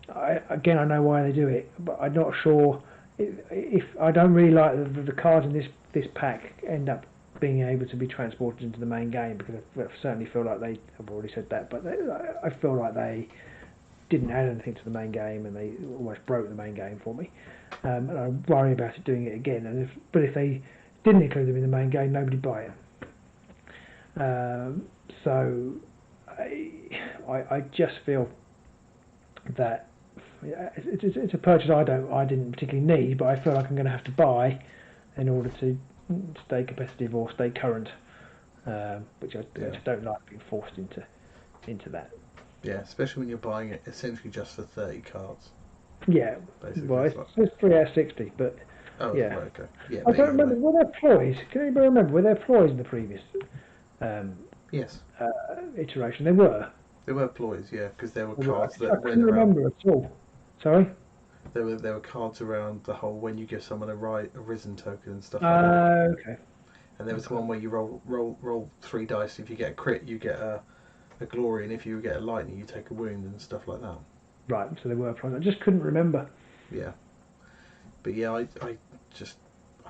I know why they do it, but I'm not sure if I don't really like the cards in this pack end up being able to be transported into the main game, because I certainly feel like I've already said that, but I feel like they didn't add anything to the main game, and they almost broke the main game for me. And I worry about it doing it again. But if they didn't include them in the main game, nobody'd buy it. So I just feel that it's a purchase I didn't particularly need, but I feel like I'm going to have to buy in order to stay competitive or stay current, which I don't like being forced into that. Yeah, especially when you're buying it essentially just for 30 cards. Yeah, basically. Well, it's 3 out of 60, but right, okay. Yeah, I don't remember. Were there ploys? Can anybody remember? Were there ploys in the previous yes. iteration? There were. There were ploys, yeah, because there were cards that I went couldn't around. remember at all. Sorry. There were cards around the whole when you give someone a risen token and stuff like that. Okay. And there was one where you roll 3 dice. If you get a crit, you get a glory, and if you get a lightning, you take a wound and stuff like that. Right. So there were ploys. I just couldn't remember. Yeah. But yeah, I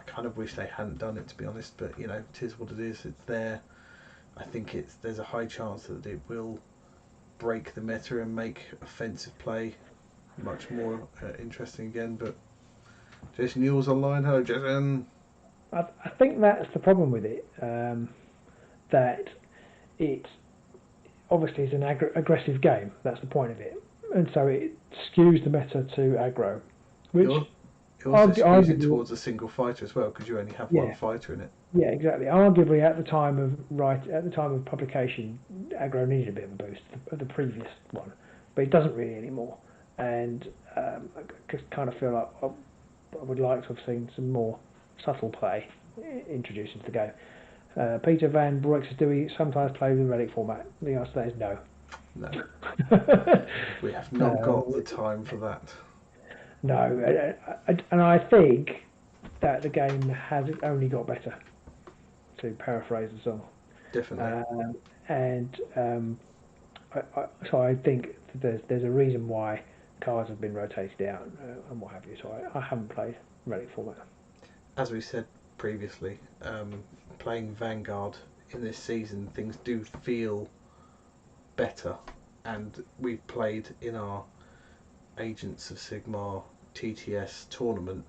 kind of wish they hadn't done it, to be honest. But it is what it is. It's there. I think there's a high chance that it will break the meta and make offensive play much more interesting again. But Jason Newell's online. Hello, Jason. I think that's the problem with it. That it obviously is an aggressive game. That's the point of it, and so it skews the meta to aggro, which it also skews it towards a single fighter as well, because you only have one fighter in it. Yeah, exactly. Arguably, at the time of publication, aggro needed a bit of a boost of the previous one, but it doesn't really anymore. And I just kind of feel like I would like to have seen some more subtle play introduced into the game. Peter Van Broek, do we sometimes play with the relic format? The answer to that is no. No. We have not got the time for that. No, and I think that the game has only got better, to paraphrase the song. Definitely. So I think there's a reason why cards have been rotated out and what have you. So I haven't played relic format. As we said previously, playing Vanguard in this season, things do feel better, and we've played in our Agents of Sigmar TTS tournament.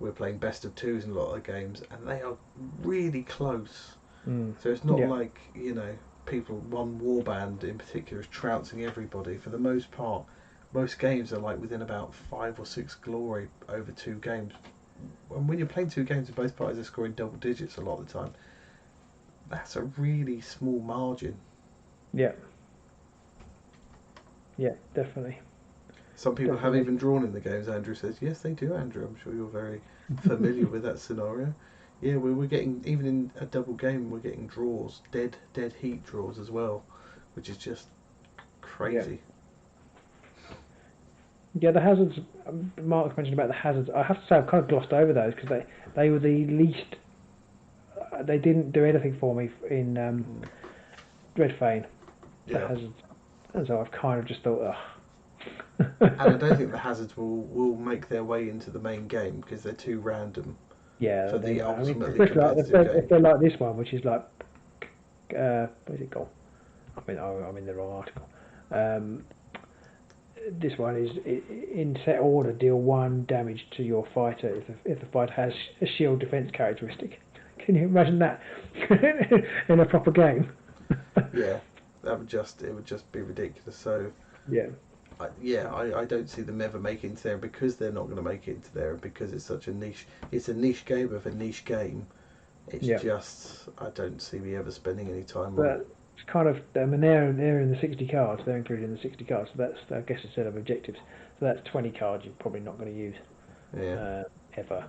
We're playing best of twos in a lot of the games, and they are really close. So it's not like, you know, one warband in particular is trouncing everybody. For the most part, most games are like within about 5 or 6 glory over 2 games. And when you're playing 2 games and both parties are scoring double digits a lot of the time, that's a really small margin. Yeah, definitely. Some people have even drawn in the games, Andrew says. Yes, they do, Andrew. I'm sure you're very familiar with that scenario. Yeah, we're getting, even in a double game, we're getting draws, dead heat draws as well, which is just crazy. Yeah, the hazards, Mark mentioned about the hazards. I have to say I've kind of glossed over those because they were the least, they didn't do anything for me in Dreadfane, the hazards. And so I've kind of just thought, ugh. And I don't think the hazards will make their way into the main game because they're too random. Yeah, for the ultimately competitive game. If they're like this one, which is like, where's it gone? I'm in the wrong article. This one is in set order. Deal 1 damage to your fighter if the fighter has a shield defense characteristic. Can you imagine that in a proper game? Yeah, it would just be ridiculous. So I don't see them ever making into there because they're not going to make it into there because it's such a niche. It's a niche game of a niche game. It's just I don't see me ever spending any time on it. It's kind of they're in the 60 cards. They're included in the 60 cards. So that's, I guess, a set of objectives. So that's 20 cards you're probably not going to use ever,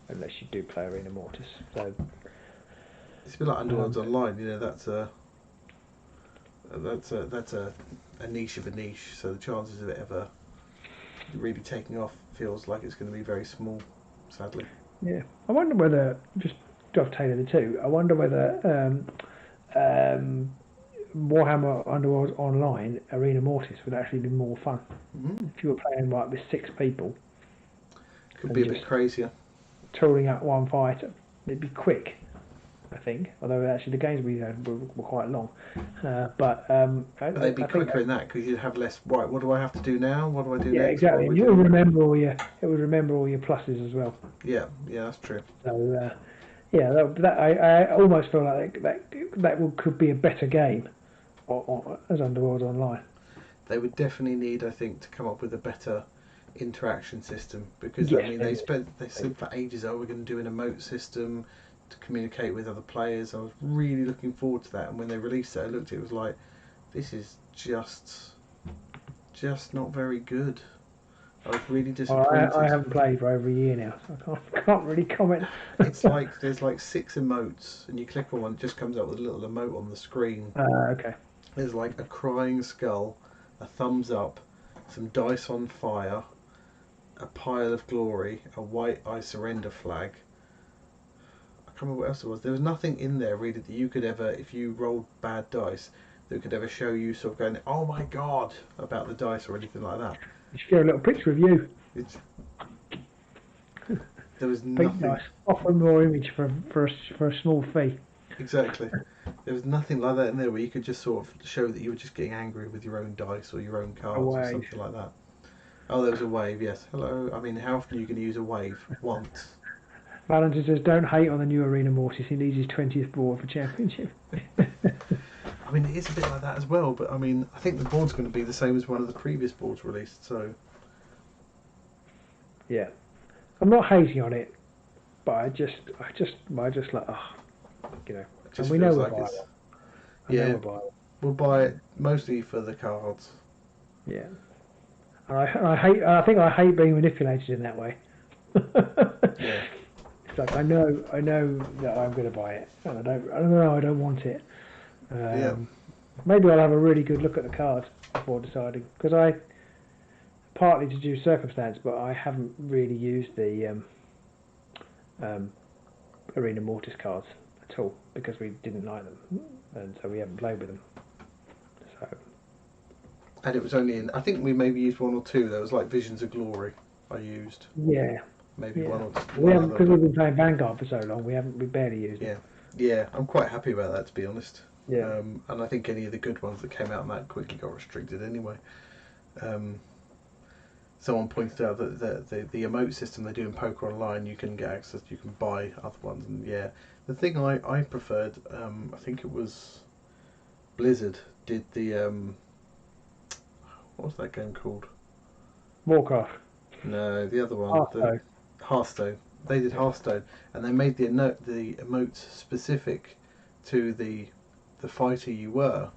unless you do play Arena Mortis. So it's a bit like Underworlds Online. You know, that's a niche of a niche. So the chances of it ever really taking off feels like it's going to be very small, sadly. Yeah, I wonder whether, just dovetail the two, I wonder whether Warhammer Underworld Online Arena Mortis would actually be more fun if you were playing like with 6 people. Could be a bit crazier. Touring out one fighter. It'd be quick, I think. Although actually the games we had were quite long. But they'd be quicker in that because you'd have less. Right, what do I have to do now? What do I do next? Yeah, exactly. And it would remember all your pluses as well. Yeah, that's true. So I almost feel like that could be a better game as Underworld Online. They would definitely need, I think, to come up with a better interaction system because they said for ages, we're going to do an emote system to communicate with other players. I was really looking forward to that, and when they released it, I looked at it was like, this is just not very good. I was really disappointed. I haven't played for over a year now, so I can't really comment. It's like there's like 6 emotes, and you click on one, it just comes up with a little emote on the screen. Okay. There's like a crying skull, a thumbs up, some dice on fire, a pile of glory, a white I surrender flag. I can't remember what else there was. There was nothing in there really that you could ever, if you rolled bad dice, that could ever show you sort of going, oh my god, about the dice or anything like that. You should get a little picture of you. There was nothing. Nice. Offer more image for a small fee. Exactly. There was nothing like that in there where you could just sort of show that you were just getting angry with your own dice or your own cards or something like that. Oh, there was a wave, yes. Hello. I mean, how often are you going to use a wave? Once. Valentine says, don't hate on the new Arena Mortis. He needs his 20th board for Championship. I mean, it is a bit like that as well, but I mean, I think the board's going to be the same as one of the previous boards released, so... Yeah. I'm not hating on it, but I just like, you know, and we know we'll buy it. Yeah, we'll buy it mostly for the cards. Yeah. And I think I hate being manipulated in that way. Yeah. It's like I know that I'm going to buy it, and I don't want it. Maybe I'll have a really good look at the cards before deciding, because I partly to do circumstance, but I haven't really used the Arena Mortis cards at all because we didn't like them, and so we haven't played with them. So, And it was only in, I think we maybe used one or two. There was like Visions of Glory I used. Yeah. Maybe Yeah. one or two. We haven't, because we've been playing Vanguard for so long. We barely used it. Yeah, I'm quite happy about that, to be honest. Yeah. And I think any of the good ones that came out that quickly got restricted anyway. Someone pointed out that the emote system they do in Poker Online, you can get access, you can buy other ones, and yeah, the thing I preferred, I think it was Blizzard did the what was that game called? Warcraft. No, the other one, Hearthstone. the Hearthstone. They did Hearthstone, and they made the emotes specific to the fighter you were,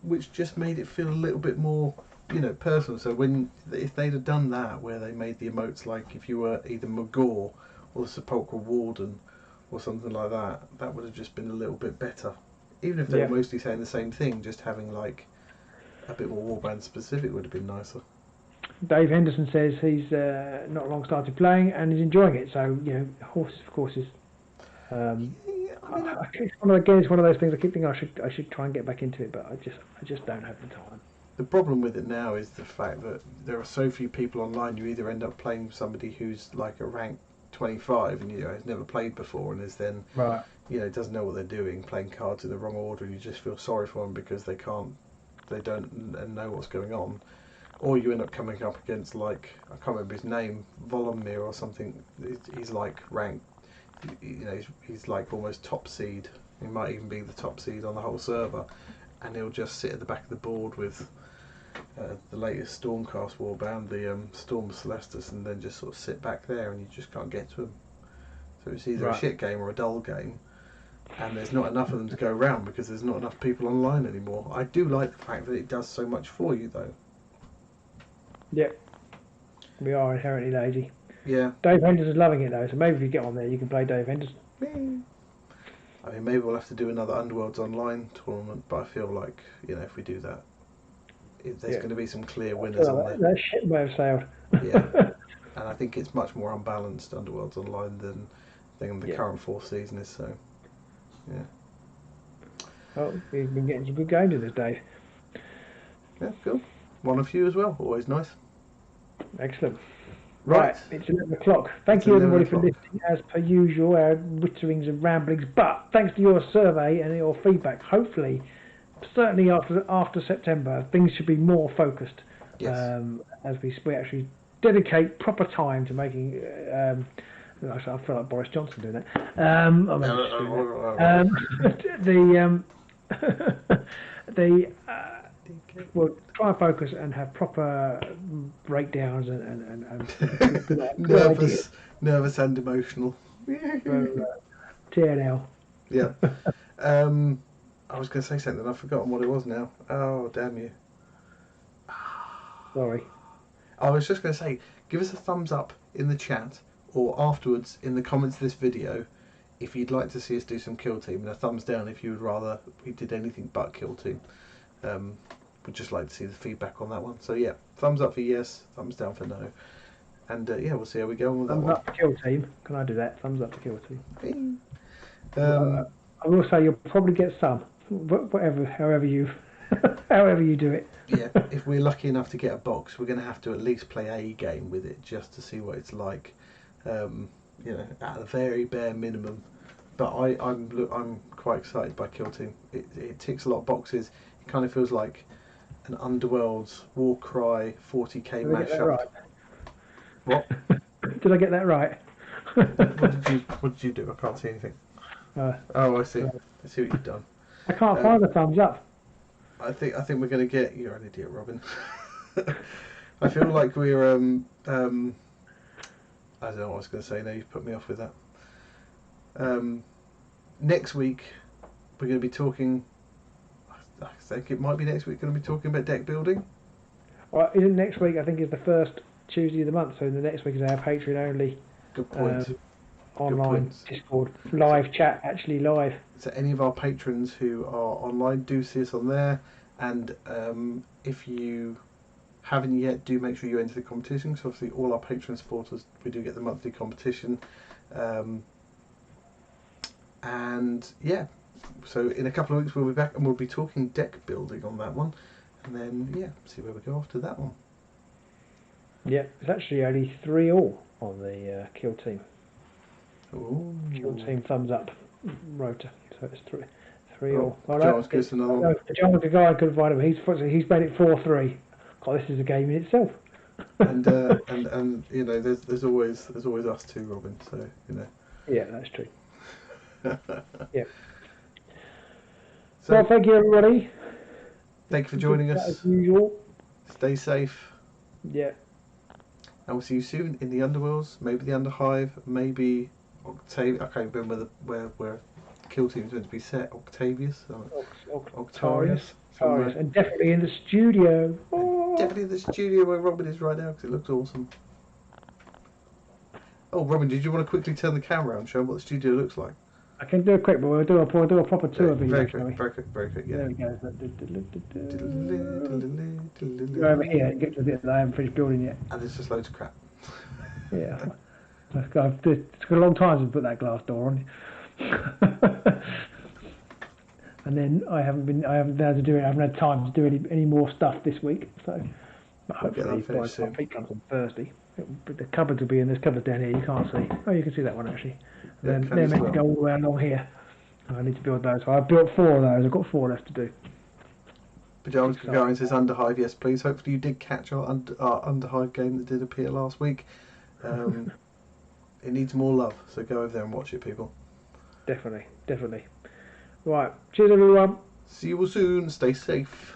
which just made it feel a little bit more, personal. So if they'd have done that, where they made the emotes like if you were either Magor or the Sepulchral Warden or something like that, that would have just been a little bit better. Even if they were mostly saying the same thing, just having like a bit more Warband specific would have been nicer. Dave Henderson says he's not long started playing and he's enjoying it. So horses for courses. It's one of those things. I keep thinking I should try and get back into it, but I just don't have the time. The problem with it now is the fact that there are so few people online. You either end up playing somebody who's like a rank 25 and has never played before and is then doesn't know what they're doing, playing cards in the wrong order, and you just feel sorry for them because they don't know what's going on. Or you end up coming up against, like, I can't remember his name, Volumir or something. He's like ranked, he's like almost top seed. He might even be the top seed on the whole server, and he'll just sit at the back of the board with the latest Stormcast Warband, the Storm of Celestus, and then just sort of sit back there, and you just can't get to him. So it's either a shit game or a dull game, and there's not enough of them to go around because there's not enough people online anymore. I do like the fact that it does so much for you, though. Yep. We are inherently lazy. Yeah. Dave Henderson's loving it though, so maybe if you get on there you can play Dave Henderson. I mean, maybe we'll have to do another Underworlds Online tournament, but I feel like, if we do that, there's going to be some clear winners on there. That ship may have sailed. Yeah. And I think it's much more unbalanced, Underworlds Online, than the current fourth season is, so, yeah. Well, we've been getting some good games in this, Dave. Yeah, cool. One of you as well, always nice. Excellent. Right, it's 11 o'clock. Thank you everybody for listening as per usual, our witterings and ramblings, but thanks to your survey and your feedback, hopefully, certainly after September, things should be more focused. Yes. As we actually dedicate proper time to making... I feel like Boris Johnson doing that. We'll try and focus and have proper breakdowns and nervous and emotional. TNL. Yeah. I was going to say something. I've forgotten what it was now. Oh, damn you. Sorry. I was just going to say, give us a thumbs up in the chat or afterwards in the comments of this video if you'd like to see us do some Kill Team, and a thumbs down if you would rather we did anything but Kill Team. We'd just like to see the feedback on that one. So yeah, thumbs up for yes, thumbs down for no. And we'll see how we go on with that one. Thumbs up for Kill Team. Can I do that? Thumbs up for Kill Team. I will say you'll probably get some, however you do it. Yeah, if we're lucky enough to get a box, we're going to have to at least play a game with it just to see what it's like. At a very bare minimum. But I'm quite excited by Kill Team. It ticks a lot of boxes. It kind of feels like an Underworld's Warcry 40k mashup. Right? What? Did I get that right? What did you do? I can't see anything. I see. I see what you've done. I can't find the thumbs up. I think we're going to get. You're an idiot, Robin. I feel like we're. I don't know what I was going to say. Now you've put me off with that. Next week we're going to be talking. I think it might be next week. Going to be talking about deck building. Well, isn't next week? I think is the first Tuesday of the month. So the next week is our Patreon only. Good point. Online Discord live chat, actually live. So any of our patrons who are online, do see us on there, and if you haven't yet, do make sure you enter the competition, because obviously all our patron supporters, we do get the monthly competition, and yeah, so in a couple of weeks we'll be back and we'll be talking deck building on that one, and then yeah, see where we go after that one. Yeah, it's actually only 3-all on the kill team. Ooh. Kill team thumbs up rotor. So it's 3-all. Oh, Pajamas gives another one. Pajamas, the guy I couldn't find him. He's made it 4-3. God, this is a game in itself. and you know, there's always us too, Robin. So you know. Yeah, that's true. Yeah. So well, thank you everybody. Thank you for joining us. As usual. Stay safe. Yeah. And we'll see you soon in the Underworlds, maybe the Underhive, maybe Octavius. I can't remember where Kill Team's meant to be set. Octavius? Octarius? And definitely in the studio. Oh. Definitely in the studio where Robin is right now, because it looks awesome. Oh, Robin, did you want to quickly turn the camera and show them what the studio looks like? I can do it quick, but we'll do a proper tour video. Very quick, yeah. There we go. Go over here and get to the bit that I haven't finished building yet. And there's just loads of crap. Yeah. It's got a long time since I put that glass door on. And then I haven't been able to do it. I haven't had time to do any more stuff this week. So hopefully by the time feet comes on Thursday. The cupboards will be in. There's cupboards down here. You can't see. Oh, you can see that one actually. And then they're meant to go all the way along here. I need to build those. So I've built 4 of those. I've got 4 left to do. Pajamas Gagarin says Underhive, yes please. Hopefully you did catch our Underhive game that did appear last week. It needs more love, so go over there and watch it, people. Definitely. Right. Cheers everyone. See you all soon. Stay safe.